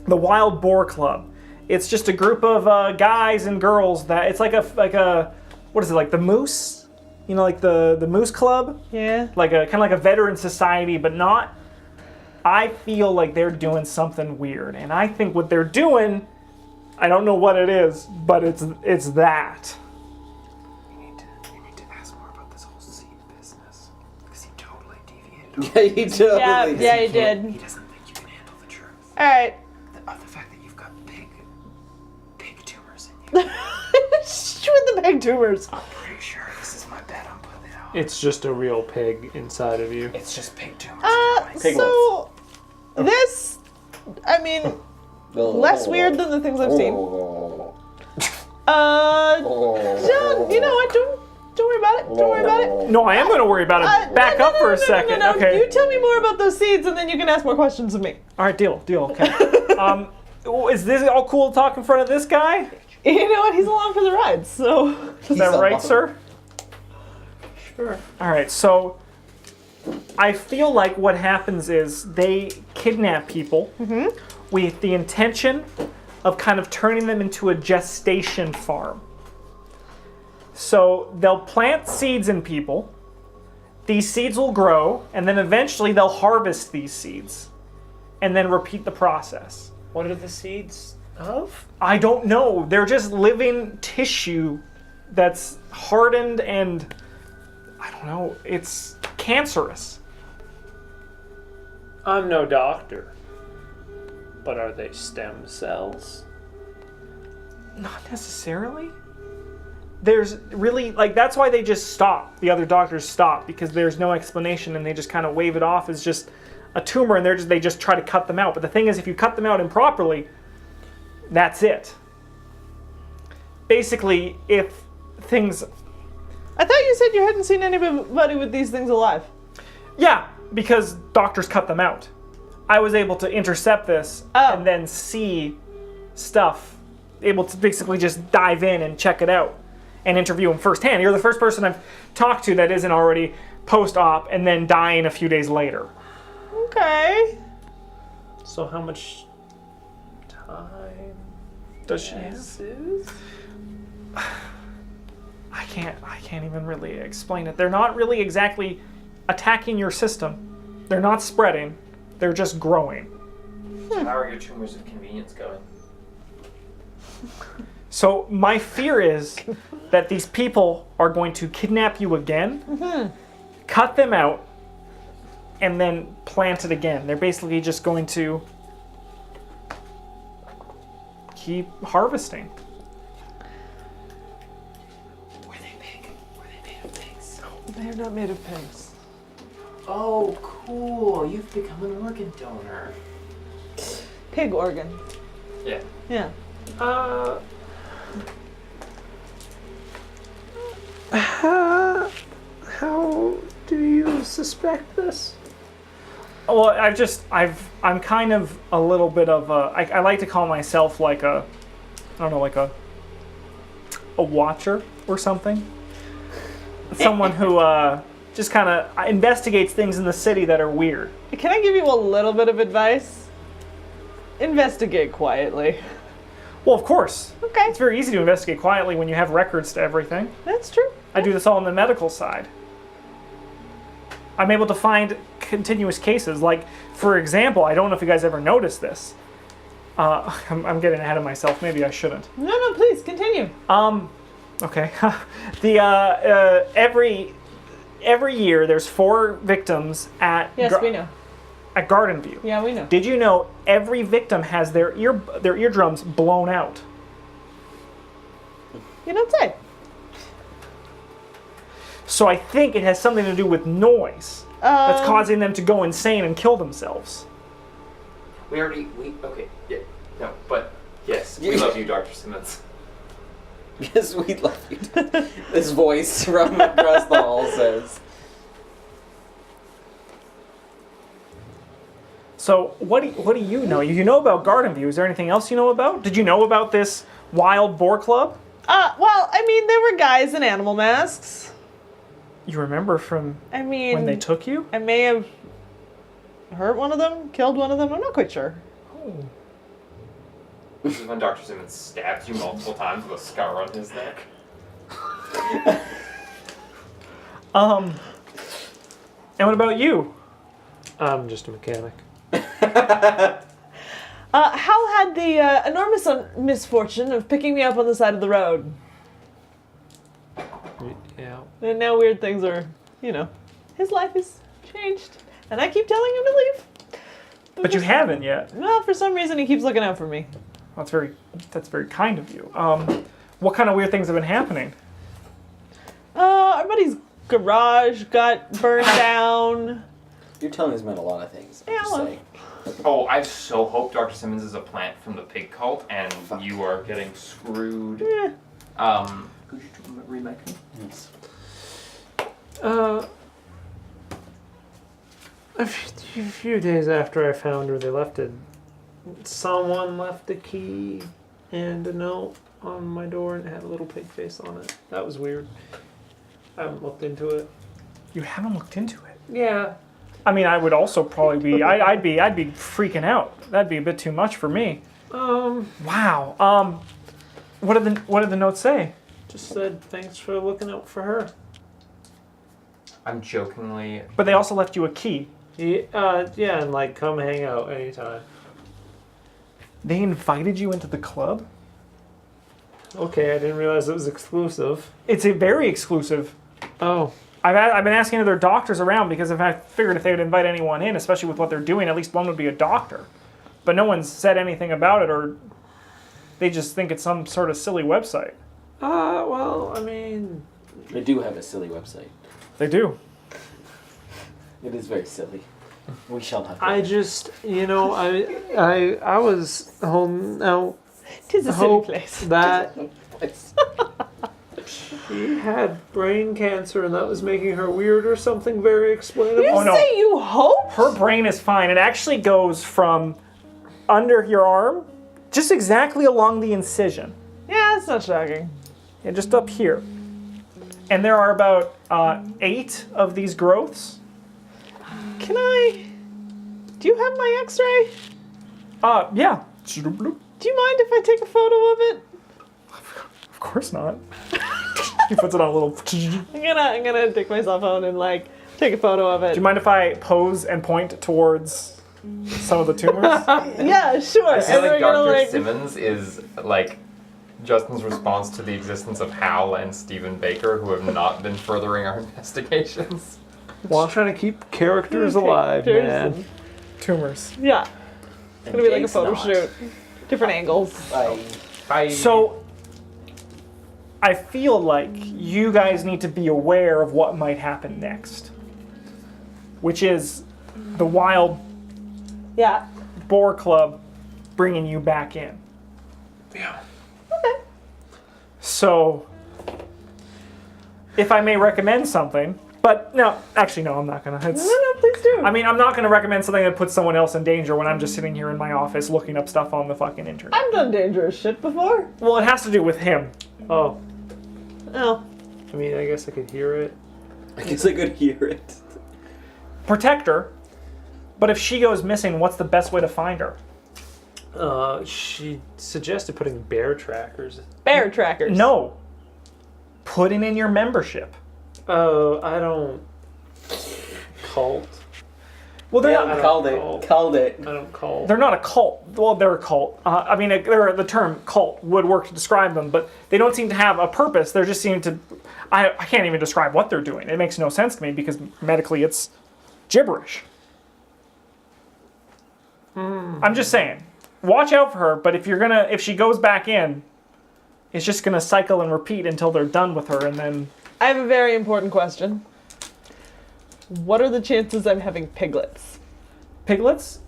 A: Wild Boar Club. It's just a group of guys and girls that. It's like a what is it, like the Moose? You know, like the Moose Club.
C: Yeah.
A: Like a kind of like a veteran society, but not. I feel like they're doing something weird, and I think what they're doing. I don't know what it is, but it's that.
D: You need to ask more about this whole seed business. Because he totally deviated.
B: Yeah, you totally.
C: Yeah, you did.
D: He doesn't think you can handle the truth.
C: All right.
D: The fact that you've got big tumors in you.
C: Shoot the big tumors.
D: I'm pretty sure this is my bet I'm putting out.
E: It's just a real pig inside of you.
D: It's just big tumors.
C: So this, I mean, less weird than the things I've seen. John, you know what? Don't worry about it. Don't worry about it.
A: No, I am going to worry about it. Back
C: no,
A: up for a
C: no,
A: second.
C: No.
A: Okay.
C: You tell me more about those seeds, and then you can ask more questions of me.
A: All right, deal. Okay. Is this all cool to talk in front of this guy?
C: You know what? He's along for the ride, so.
A: Is that right,
B: along.
A: sir?
C: Sure.
A: All right, so I feel like what happens is they kidnap people with the intention of kind of turning them into a gestation farm. So they'll plant seeds in people, these seeds will grow, and then eventually they'll harvest these seeds and then repeat the process.
E: What are the seeds of?
A: I don't know. They're just living tissue that's hardened and, I don't know, it's cancerous.
E: I'm no doctor. But are they stem cells?
A: Not necessarily. There's really, like, that's why they just stop. The other doctors stop because there's no explanation and they just kind of wave it off as just a tumor and they just try to cut them out. But the thing is, if you cut them out improperly, that's it. Basically, if things...
C: I thought you said you hadn't seen anybody with these things alive.
A: Yeah, because doctors cut them out. I was able to intercept this and then see stuff, able to basically just dive in and check it out and interview them firsthand. You're the first person I've talked to that isn't already post-op and then dying a few days later.
C: Okay.
E: So how much time
A: Does she?
E: passes?
A: I can't even really explain it. They're not really exactly attacking your system. They're not spreading. They're just growing.
D: How are your tumors of convenience going?
A: So my fear is that these people are going to kidnap you again, cut them out, and then plant it again. They're basically just going to keep harvesting.
D: Were they big? Were they made of pigs?
C: They're not made of pigs.
D: Oh, cool. You've become an organ donor.
C: Pig organ.
D: Yeah.
C: Yeah.
E: How do you suspect this?
A: Well, I'm kind of a little bit of a, I like to call myself like a, I don't know, like a watcher or something. Someone who just kind of investigates things in the city that are weird.
C: Can I give you a little bit of advice? Investigate quietly.
A: Well, of course.
C: Okay.
A: It's very easy to investigate quietly when you have records to everything.
C: That's true.
A: I do this all on the medical side. I'm able to find continuous cases. Like, for example, I don't know if you guys ever noticed this. I'm getting ahead of myself. Maybe I shouldn't.
C: No, please continue.
A: Okay. Every year there's 4 victims at.
C: Yes, we know.
A: at Garden View.
C: Yeah, we know.
A: Did you know every victim has their eardrums blown out?
C: You don't say.
A: So I think it has something to do with noise that's
C: Um,
A: causing them to go insane and kill themselves.
D: Okay, yeah, no, but yes, we love you, Dr. Simmons.
B: Yes, we love you. This voice from across the hall says.
A: So what do you know? You know about Garden View. Is there anything else you know about? Did you know about this wild boar club?
C: Well, I mean, there were guys in animal masks.
A: You remember from
C: I mean,
A: when they took you?
C: I may have hurt one of them, killed one of them. I'm not quite sure.
D: This is when Dr. Simmons stabs you multiple times with a scar on his neck.
A: And what about you?
E: I'm just a mechanic.
C: Hal had the enormous misfortune of picking me up on the side of the road.
E: Yeah.
C: And now weird things are, his life has changed. And I keep telling him to leave.
A: But you haven't yet.
C: Well, for some reason he keeps looking out for me.
A: That's very kind of you. What kind of weird things have been happening?
C: Our buddy's garage got burned down.
B: Your tongue has meant a lot of things. I'm
C: Yeah,
B: just
C: well.
B: saying.
D: Oh, I so hope Dr. Simmons is a plant from the pig cult and you are getting screwed. Could you remake me?
B: Yes.
E: A few days after I found her, they left someone left a key and a note on my door and it had a little pig face on it. That was weird. I haven't looked into it.
A: You haven't looked into it.
E: Yeah.
A: I mean, I would also probably be. I'd be freaking out. That'd be a bit too much for me. Wow. What did the note say?
E: Just said thanks for looking out for her.
D: I'm jokingly.
A: But they also left you a key.
E: Yeah, and like come hang out anytime.
A: They invited you into the club?
E: Okay, I didn't realize it was exclusive.
A: It's a very exclusive.
E: Oh.
A: I've been asking other doctors around because I figured if they would invite anyone in, especially with what they're doing, at least one would be a doctor. But no one's said anything about it, or they just think it's some sort of silly website.
E: Well, I mean...
B: They do have a silly website.
A: They do.
B: It is very silly. We shall not.
E: I just, I was home now.
C: Tis a silly
E: Hope
C: place.
E: that she had brain cancer and that was making her weird or something very explainable.
C: You
A: Oh, no.
C: say you hope?
A: Her brain is fine. It actually goes from under your arm, just exactly along the incision.
C: Yeah, that's not shocking.
A: Yeah, just up here. And there are about 8 of these growths.
C: Can I... Do you have my x-ray?
A: Yeah.
C: Do you mind if I take a photo of it?
A: Of course not. He puts it on a little... Do
C: I'm gonna take my cell phone and take a photo of it.
A: you mind if I pose and point towards some of the tumors?
C: Yeah, sure.
D: I feel
C: And
D: like
C: we're gonna,
D: Dr. Simmons is like Justin's response to the existence of Hal and Stephen Baker, who have not been furthering our investigations.
E: While trying to keep characters alive,
C: Characters
E: man.
A: Tumors.
C: Yeah, it's
B: And
C: gonna be like a
B: Jake's
C: photo
B: not.
C: shoot. Different angles.
A: So, I feel like you guys need to be aware of what might happen next. Which is the Wild
C: Yeah.
A: Boar Club bringing you back in.
E: Yeah.
C: Okay.
A: So, if I may recommend something, but no, actually no, I'm not gonna. It's,
C: No, please do.
A: I mean, I'm not gonna recommend something that puts someone else in danger when I'm just sitting here in my office looking up stuff on the fucking internet.
C: I've done dangerous shit before.
A: Well, it has to do with him.
E: Oh,
C: Oh.
E: I mean, I guess I could hear it.
B: I guess I could hear it.
A: Protect her, but if she goes missing, what's the best way to find her?
E: She suggested putting bear trackers.
C: Bear trackers.
A: No. Put it in your membership.
E: Oh, I don't... Cult.
A: Well, they're
B: Yeah,
A: not.
B: called
E: cult.
B: it. Called it.
E: I don't cult.
A: They're not a cult. Well, they're a cult. I mean, the term cult would work to describe them, but they don't seem to have a purpose. They just seem to... I can't even describe what they're doing. It makes no sense to me because medically it's gibberish. I'm just saying, watch out for her. But if she goes back in, it's just gonna cycle and repeat until they're done with her, and then.
C: I have a very important question. What are the chances I'm having piglets?
A: Piglets?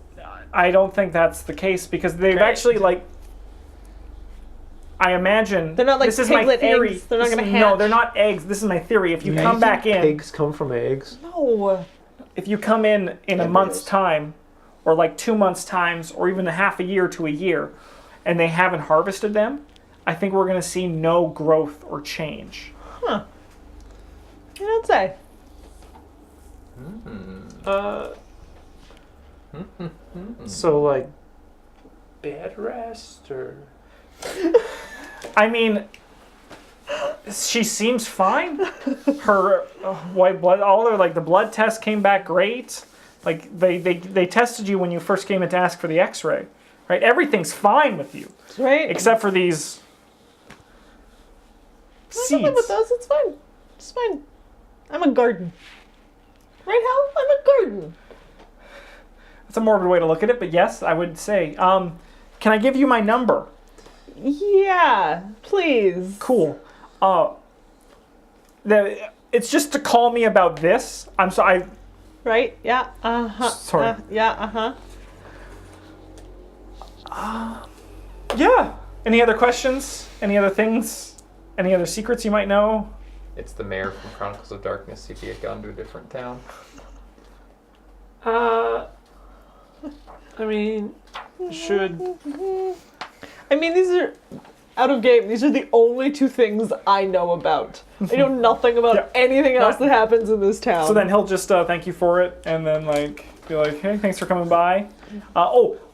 A: I don't think that's the case because they've
C: Great.
A: actually I imagine
C: They're not like
A: this is my
C: piglet
A: theory.
C: eggs. They're not
A: This
C: gonna
A: is-
C: hatch.
A: No, they're not eggs. This is my theory. If you come back in,
E: Pigs come from eggs.
C: No.
A: if you come in a
B: Embryos.
A: month's time, or like 2 months' times, or even a half a year to a year, and they haven't harvested them, I think we're going to see no growth or change.
C: You don't say.
E: So like bed rest or
A: I mean, she seems fine. Her white blood, all her the blood tests came back great. Like they tested you when you first came in to ask for the X-ray, right? Everything's fine with you
C: Right?
A: except for these
C: I can live with
A: seeds.
C: those. It's fine. It's fine. I'm a garden. Right, Hal? I'm a garden.
A: That's a morbid way to look at it, but yes, I would say. Can I give you my number?
C: Yeah, please.
A: Cool. It's just to call me about this. I'm sorry.
C: Right? Yeah. Uh-huh.
A: Sorry.
C: Yeah, uh-huh.
A: Yeah. Any other questions? Any other things? Any other secrets you might know?
D: It's the mayor from Chronicles of Darkness if he had gone to a different town.
E: I mean, should
C: I mean, these are out of game. These are the only two things I know about. I know nothing about
A: Yeah.
C: anything else that happens in this town.
A: So then he'll just thank you for it, and then be like, hey, thanks for coming by.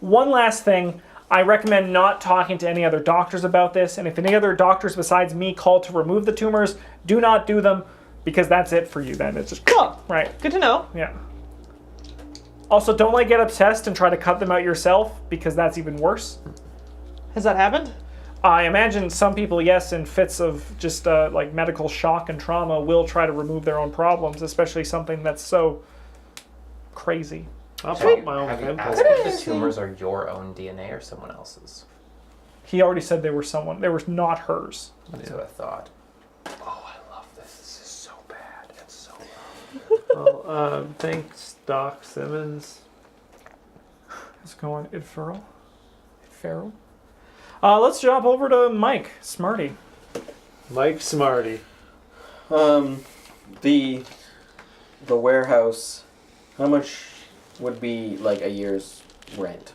A: One last thing. I recommend not talking to any other doctors about this, and if any other doctors besides me call to remove the tumors, do not do them, because that's it for you then. It's just,
C: Cool.
A: right,
C: Good to know.
A: yeah. Also, don't get obsessed and try to cut them out yourself, because that's even worse.
C: Has that happened?
A: I imagine some people, yes, in fits of just medical shock and trauma, will try to remove their own problems, especially something that's so crazy.
E: I'll pop my own
D: Have you
E: pimple.
D: asked if the tumors are your own DNA or someone else's?
A: He already said they were not hers.
D: That's what I thought. Oh, I love this. This is so bad. It's so wrong.
E: Well, thanks, Doc Simmons.
A: How's it going, Id Farrell? Let's jump over to Mike Smarty.
E: Mike Smarty.
B: The warehouse, how much would be like a year's rent?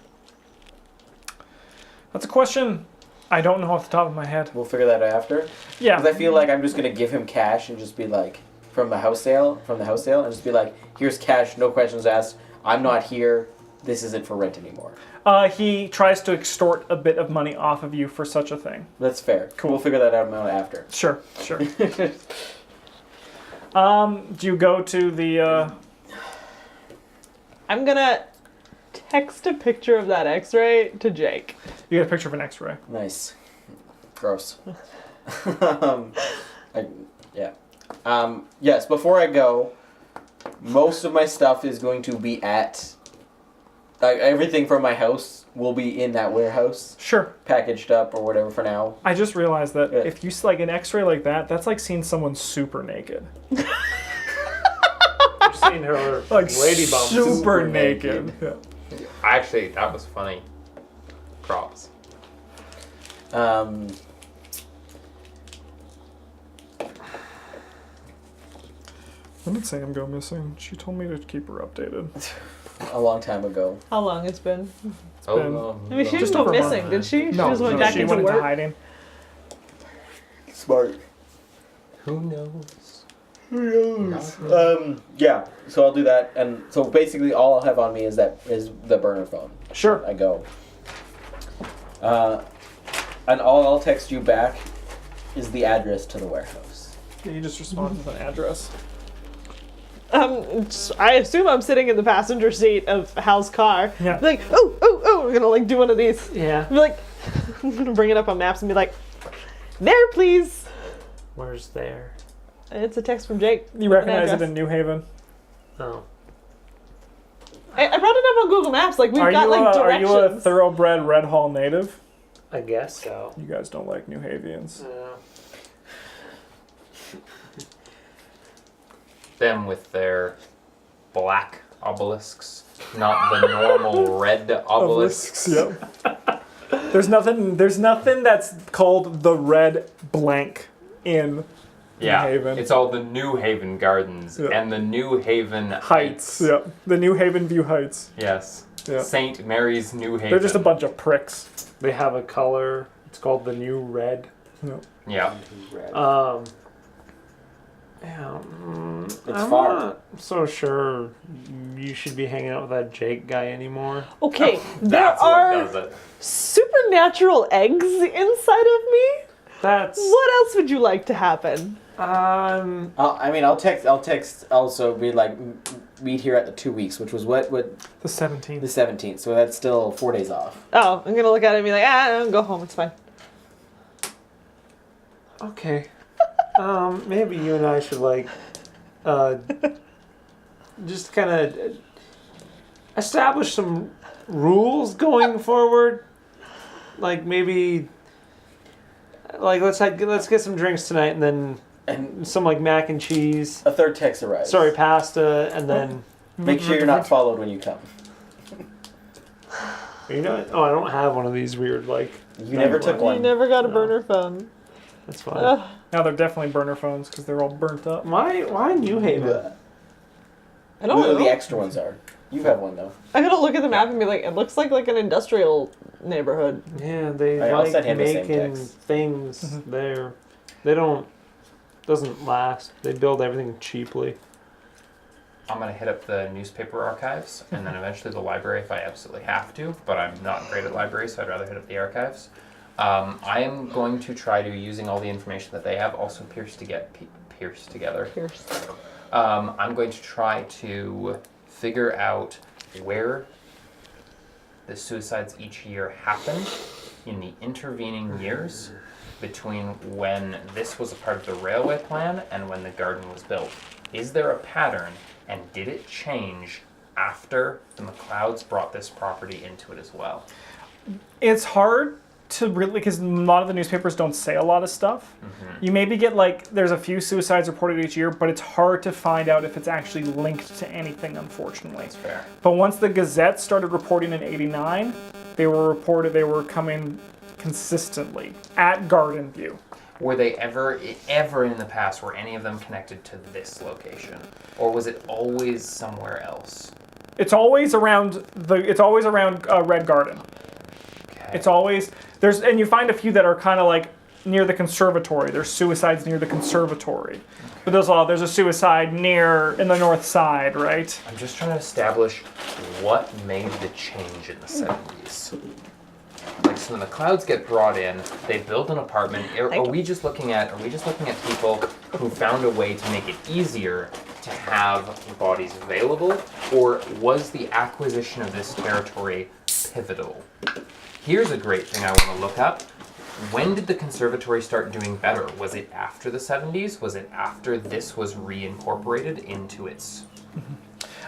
A: That's a question I don't know off the top of my head.
B: We'll figure that out after.
A: Yeah.
B: Because I feel like I'm just gonna give him cash and just be like, from the house sale, and just be like, here's cash, no questions asked. I'm not here. This isn't for rent anymore.
A: He tries to extort a bit of money off of you for such a thing.
B: That's fair.
A: Cool.
B: We'll figure that out after.
A: Sure. Do you go to the?
C: I'm gonna text a picture of that X-ray to Jake.
A: You get a picture of an X-ray.
B: Nice. Gross. Yes, before I go, most of my stuff is going to be at... everything from my house will be in that warehouse,
A: Sure.
B: packaged up or whatever for now.
A: I just realized that
B: Yeah.
A: if you see an X-ray like that, that's like seeing someone super naked.
E: You've seen her lady bump.
A: super naked. Yeah.
D: Actually, that was funny. Props.
A: When did Sam go missing? She told me to keep her updated.
B: A long time ago.
C: How long it's been?
A: been-
C: I mean, she
A: Just
C: didn't go
A: over a month.
C: missing, did she? She
A: No,
C: just went back
A: she
C: into
A: went
C: work.
A: into hiding.
B: Smart.
D: Who knows?
B: Yeah, so I'll do that. And so basically all I'll have on me is the burner phone.
A: Sure.
B: I go. And all I'll text you back is the address to the warehouse.
A: You just respond with an address.
C: I assume I'm sitting in the passenger seat of Hal's car.
A: Yeah.
C: Be like, oh, we're gonna do one of these.
E: Yeah.
C: Be like, I'm gonna bring it up on maps and be like, there, please.
E: Where's there?
C: It's a text from Jake.
A: You recognize
C: An
A: it in New Haven.
E: Oh.
C: I brought it up on Google Maps. Like we've
A: Are
C: got
A: you
C: like
A: are
C: directions.
A: you a thoroughbred Red Hall native?
E: I guess so.
A: You guys don't like New Havians.
D: Them with their black obelisks, not the normal red obelisks.
A: Yep. There's nothing that's called the red blank in
D: Yeah,
A: New Haven.
D: it's all the New Haven Gardens
A: Yeah.
D: and the New Haven
A: Heights. Yep. The New Haven View Heights.
D: Yes.
A: Yeah.
D: St. Mary's New Haven.
A: They're just a bunch of pricks.
E: They have a color. It's called the New Red.
A: Yep.
D: Yeah.
E: Yeah,
B: It's
E: I'm
B: far.
E: not so sure you should be hanging out with that Jake guy anymore.
C: Okay, there
D: That's
C: are
D: what does it.
C: supernatural eggs inside of me.
E: That's
C: What else would you like to happen?
B: I'll text. Also, be like, meet here at the 2 weeks, which was what
A: The 17th.
B: the 17th. So that's still 4 days off.
C: Oh, I'm gonna look at it and be like, I'll go home. It's fine.
E: okay. Maybe you and I should like, just kind of establish some rules going forward. Like maybe, like let's get some drinks tonight and then
B: And
E: some like mac and cheese.
B: a third text arrives.
E: Sorry, pasta, and then
B: Make sure you're not followed when you come.
E: you know. Oh, I don't have one of these weird like.
B: You never took
C: You
B: one.
C: never got a
E: No.
C: burner phone.
E: That's fine.
C: Ugh.
A: Now they're definitely burner phones because they're all burnt up.
E: Why New Haven?
C: I don't
B: The
C: know.
B: extra ones are. You have one though.
C: I gotta look at the map and be like, it looks like an industrial neighborhood.
E: Yeah, they
B: Alright, I'll
E: like
B: send him the same
E: making
B: text.
E: things there. They don't. Doesn't last. They build everything cheaply.
D: I'm going to hit up the newspaper archives and then eventually the library if I absolutely have to, but I'm not great at libraries, so I'd rather hit up the archives. I am going to try to, using all the information that they have, also pierce together.
C: Pierce.
D: I'm going to try to figure out where the suicides each year happen in the intervening years between when this was a part of the railway plan and when the garden was built. Is there a pattern, and did it change after the McLeods brought this property into it as well?
A: It's hard to really, because a lot of the newspapers don't say a lot of stuff. You maybe get like, there's a few suicides reported each year, but it's hard to find out if it's actually linked to anything, unfortunately.
D: That's fair.
A: But once the Gazette started reporting in '89, they were coming consistently at Garden View.
D: Were they ever in the past, were any of them connected to this location? Or was it always somewhere else?
A: It's always around Red Garden.
D: Okay.
A: It's always and you find a few that are kind of like near the conservatory. There's suicides near the conservatory, but there's a suicide in the north side, right?
D: I'm just trying to establish what made the change in the 70s. Like, so when the McLeods get brought in, they build an apartment. Are we just looking at people who found a way to make it easier to have bodies available, or was the acquisition of this territory pivotal? Here's a great thing I want to look up. When did the conservatory start doing better? Was it after the 70s? Was it after this was reincorporated into its...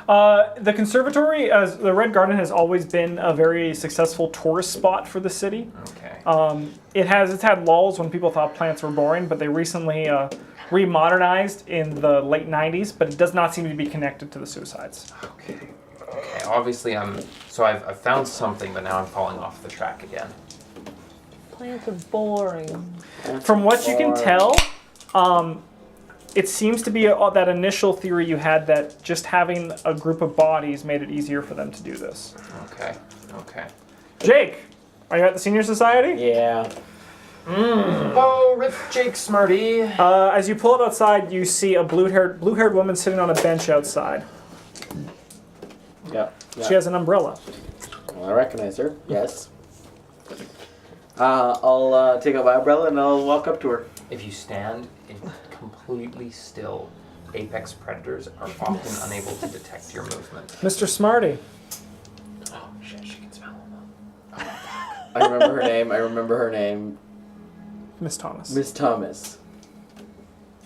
A: The conservatory, as the Red Garden, has always been a very successful tourist spot for the city.
D: Okay.
A: It's had lulls when people thought plants were boring, but they recently remodernized in the late 90s, but it does not seem to be connected to the suicides.
D: Okay. Obviously, I've found something, but now I'm falling off the track again.
C: Plants are boring.
A: From what you can tell, it seems to be that initial theory you had that just having a group of bodies made it easier for them to do this.
D: Okay.
A: Jake, are you at the Senior Society?
B: Yeah.
D: Oh, rip Jake Smarty.
A: As you pull up outside, you see a blue-haired woman sitting on a bench outside.
B: Yeah.
A: She has an umbrella.
B: Well, I recognize her. Yes. I'll take out my umbrella and I'll walk up to her.
D: If you stand completely still, apex predators are often unable to detect your movement.
A: Mr. Smarty.
D: Oh shit, she can smell them.
B: I remember her name.
A: Miss Thomas.
B: Miss Thomas.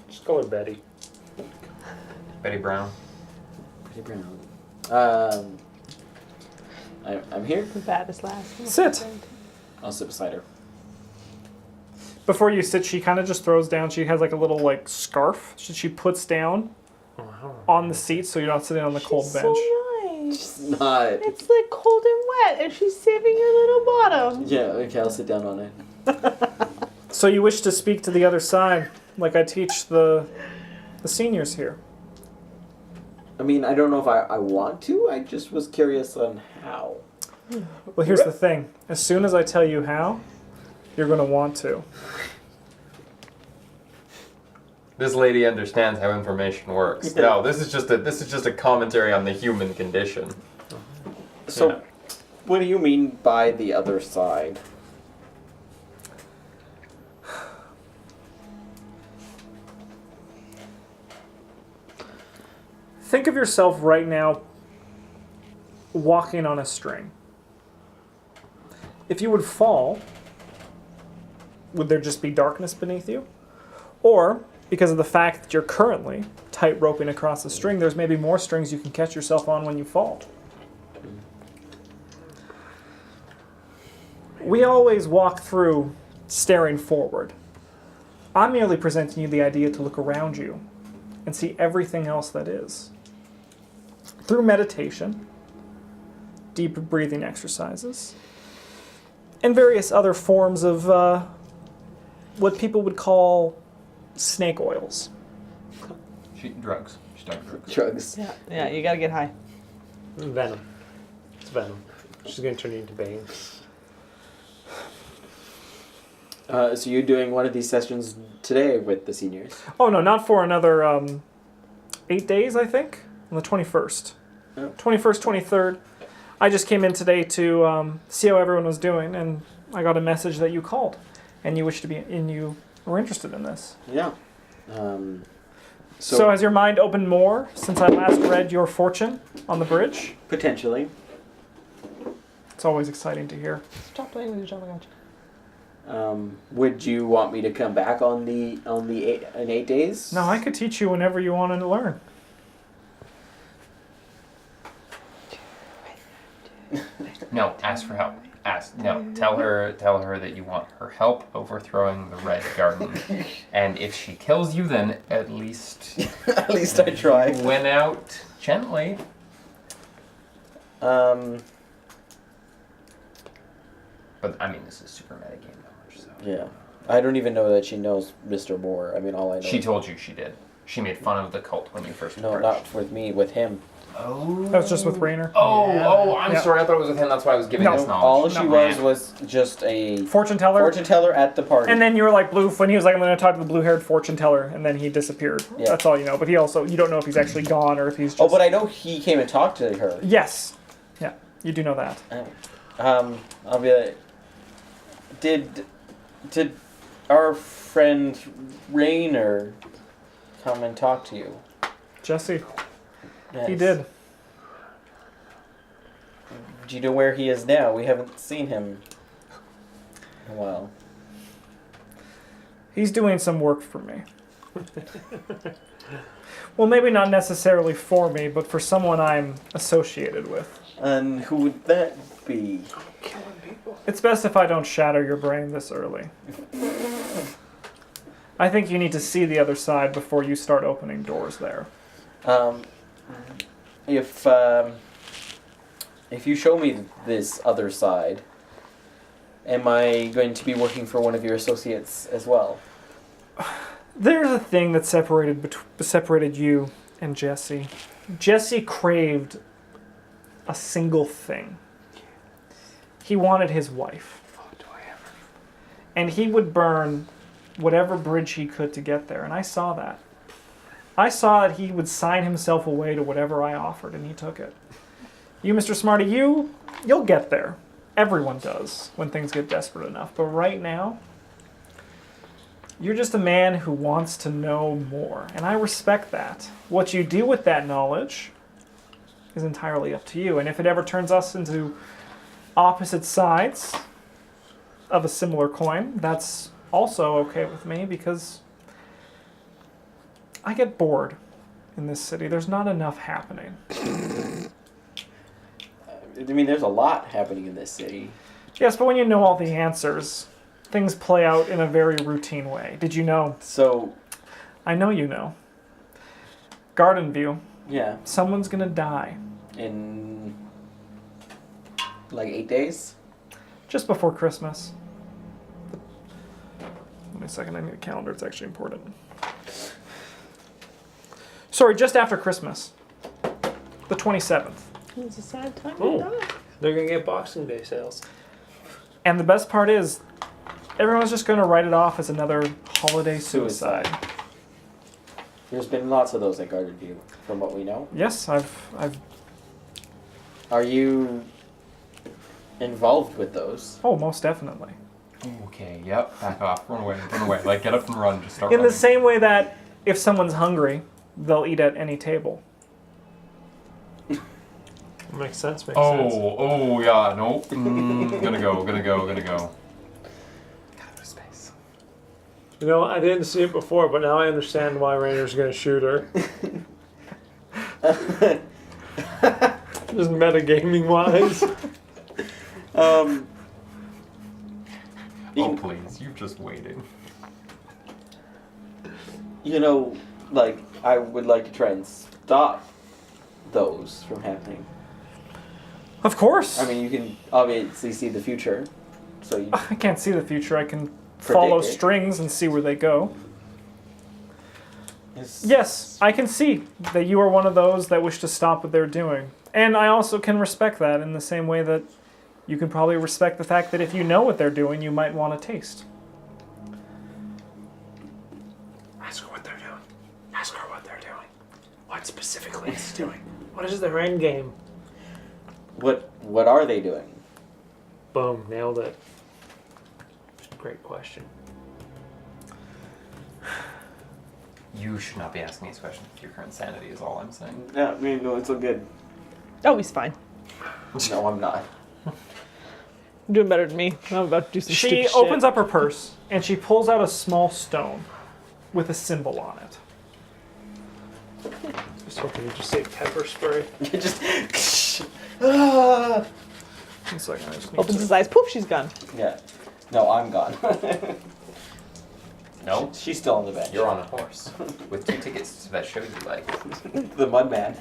E: Just call her Betty.
D: Betty Brown.
B: Pretty brown. I'm here.
C: The baddest last.
A: Sit.
B: I'll sit beside her.
A: Before you sit, she kind of just throws down. She has like a little like scarf she puts down on the seat so you're not sitting on the cold
C: She's
A: bench.
C: so nice.
B: It's not.
C: It's like cold and wet, and she's saving your little bottom.
B: Yeah, okay, I'll sit down on it.
A: So you wish to speak to the other side, like I teach the seniors here.
B: I mean, I don't know if I want to. I just was curious on how.
A: Well, here's the thing. As soon as I tell you how, you're going to want to.
D: This lady understands how information works. No, this is just a commentary on the human condition.
B: So,
D: Yeah.
B: what do you mean by the other side?
A: Think of yourself right now walking on a string. If you would fall, would there just be darkness beneath you? Or, because of the fact that you're currently tight roping across the string, there's maybe more strings you can catch yourself on when you fall. We always walk through staring forward. I'm merely presenting you the idea to look around you and see everything else that is. Through meditation, deep breathing exercises, and various other forms of what people would call snake oils.
D: Drugs. She's talking drugs.
B: Drugs.
C: Yeah, you gotta get high.
E: Venom. It's venom. She's going to turn you into Bane.
B: So you're doing one of these sessions today with the seniors?
A: Oh no, not for another 8 days, I think, on the 21st.
B: Oh.
A: 21st, 23rd. I just came in today to see how everyone was doing, and I got a message that you called, and you wished to be, and you were interested in this.
B: Yeah.
A: So has your mind opened more since I last read your fortune on the bridge?
B: Potentially.
A: It's always exciting to hear.
C: Stop playing with your Tamagotchi.
B: Would you want me to come back in 8 days?
A: No, I could teach you whenever you wanted to learn.
D: No, ask for help. Tell her that you want her help overthrowing the Red Garden. And if she kills you, then at least
B: At least I try.
D: win out gently.
B: Um.
D: But I mean, this is super metagame knowledge, so.
B: Yeah. I don't even know that she knows Mr. Moore. I mean, all I know.
D: She told you she did. She made fun of the cult when you first
B: No,
D: approached.
B: not with me. With him.
D: Oh.
A: That was just with Rayner.
D: I'm
A: Yeah.
D: sorry. I thought it was with him. That's why I was giving
A: No,
D: this knowledge.
B: All she
D: No,
B: was just a
A: Fortune teller.
B: fortune teller at the party.
A: And then you were like blue when he was like, I'm going to talk to the blue-haired fortune teller, and then he disappeared.
B: Yeah.
A: That's all you know. But you don't know if he's actually gone or if he's just...
B: Oh, but I know he came and talked to her.
A: Yes. Yeah, you do know that.
B: I'll be like, did our friend Rayner come and talk to you?
A: Jesse,
B: Yes.
A: he did.
B: Do you know where he is now? We haven't seen him in a while.
A: He's doing some work for me. Well, maybe not necessarily for me, but for someone I'm associated with.
B: And who would that be?
A: It's best if I don't shatter your brain this early. I think you need to see the other side before you start opening doors there.
B: If you show me this other side, am I going to be working for one of your associates as well?
A: There's a thing that separated you and Jesse. Jesse craved a single thing. He wanted his wife. And he would burn whatever bridge he could to get there, and I saw that. I saw that he would sign himself away to whatever I offered, and he took it. You, Mr. Smarty, you'll get there. Everyone does when things get desperate enough. But right now, you're just a man who wants to know more, and I respect that. What you do with that knowledge is entirely up to you, and if it ever turns us into opposite sides of a similar coin, that's also okay with me, because I get bored in this city. There's not enough happening.
B: I mean, there's a lot happening in this city.
A: Yes, but when you know all the answers, things play out in a very routine way. Did you know?
B: So,
A: I know you know. Garden View.
B: yeah,
A: Someone's gonna die.
B: in like 8 days.
A: Just before Christmas. Wait a second, I need a calendar. It's actually important. Sorry, just after Christmas. The 27th.
C: It's a sad time
E: Oh.
C: to die.
E: They're gonna get Boxing Day sales.
A: And the best part is, everyone's just going to write it off as another holiday suicide.
B: There's been lots of those at Garden View, from what we know.
A: Yes, I've.
B: Are you involved with those?
A: Oh, most definitely.
D: Okay, yep, back off, run away, run away. Like, get up and run, just start
A: In the
D: running.
A: same way that if someone's hungry, they'll eat at any table.
E: Makes sense. Makes sense.
D: Oh, yeah, nope. Gonna go. Get out of space.
E: You know, I didn't see it before, but now I understand why Rainer's gonna shoot her. Just metagaming wise.
D: Oh, please, you've just waited.
B: You know, like, I would like to try and stop those from happening.
A: Of course.
B: I mean, you can obviously see the future, so you
A: I can't see the future. I can follow
B: Predict it.
A: strings and see where they go.
B: It's-
A: Yes, I can see that you are one of those that wish to stop what they're doing. And I also can respect that in the same way that you can probably respect the fact that if you know what they're doing, you might want to taste.
E: Ask her what they're doing. Ask her what they're doing. What specifically is doing? What is their end game?
B: What are they doing?
E: Boom, nailed it. Great question.
D: You should not be asking these questions with your current sanity, is all I'm saying.
B: Yeah, I mean, no, it's all good.
C: Oh, he's fine.
B: No, I'm not.
C: You're doing better than me. I'm about to do some
A: She
C: stupid
A: opens
C: shit.
A: up her purse and she pulls out a small stone with a symbol on it.
E: Just hoping you just say pepper spray.
B: You just. Ah!
A: One second, I just need
C: Opens
A: to...
C: his eyes. Poof, she's gone.
B: Yeah. No, I'm gone.
D: No,
B: She's still on the bench.
D: you're on a horse with 2 tickets to that show you like.
B: The Mudman.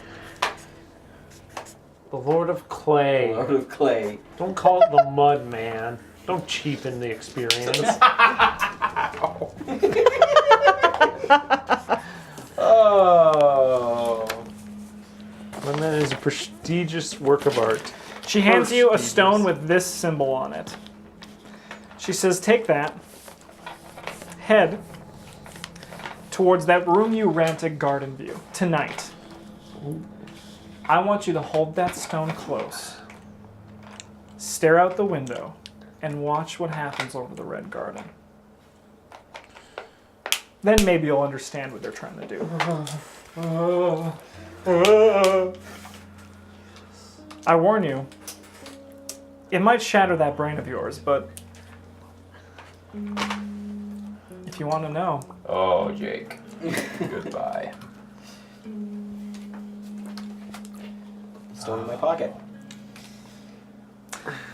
E: The Lord of Clay.
B: Lord of Clay.
E: Don't call it the Mud Man. Don't cheapen the experience.
B: Oh.
E: Mud Man is a prestigious work of art.
A: She hands you a
E: Prestigious.
A: stone with this symbol on it. She says, take that, head towards that room you rent at Garden View tonight. I want you to hold that stone close, stare out the window, and watch what happens over the Red Garden. Then maybe you'll understand what they're trying to do. I warn you, it might shatter that brain of yours, but if you want to know,
D: Oh, Jake. Goodbye.
B: Stone in my pocket.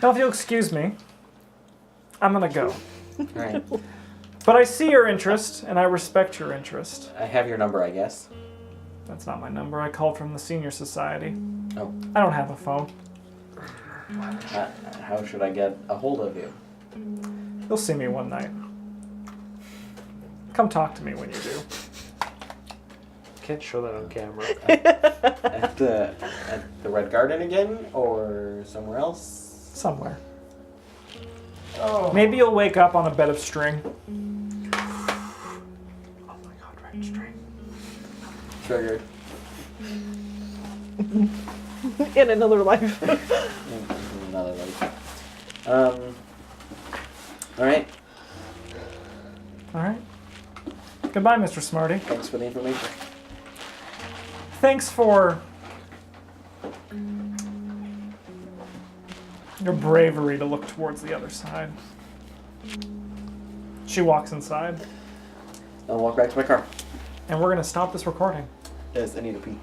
A: now if you'll excuse me, I'm gonna go.
B: Alright.
A: But I see your interest, and I respect your interest.
B: I have your number, I guess.
A: That's not my number. I called from the senior society.
B: Oh.
A: I don't have a phone.
B: How should I get a hold of you?
A: You'll see me one night. Come talk to me when you do.
E: Can't show that on camera.
B: At the Red Garden again, or somewhere else?
A: Somewhere.
B: Oh.
A: Maybe you'll wake up on a bed of string.
E: Oh my god, red string.
B: Triggered.
C: In another life.
B: Another life. Alright.
A: All right. Goodbye, Mr. Smarty.
B: Thanks for the information.
A: Thanks for your bravery to look towards the other side. She walks inside,
B: I'll walk back to my car.
A: and we're going to stop this recording.
B: Yes, I need a pee.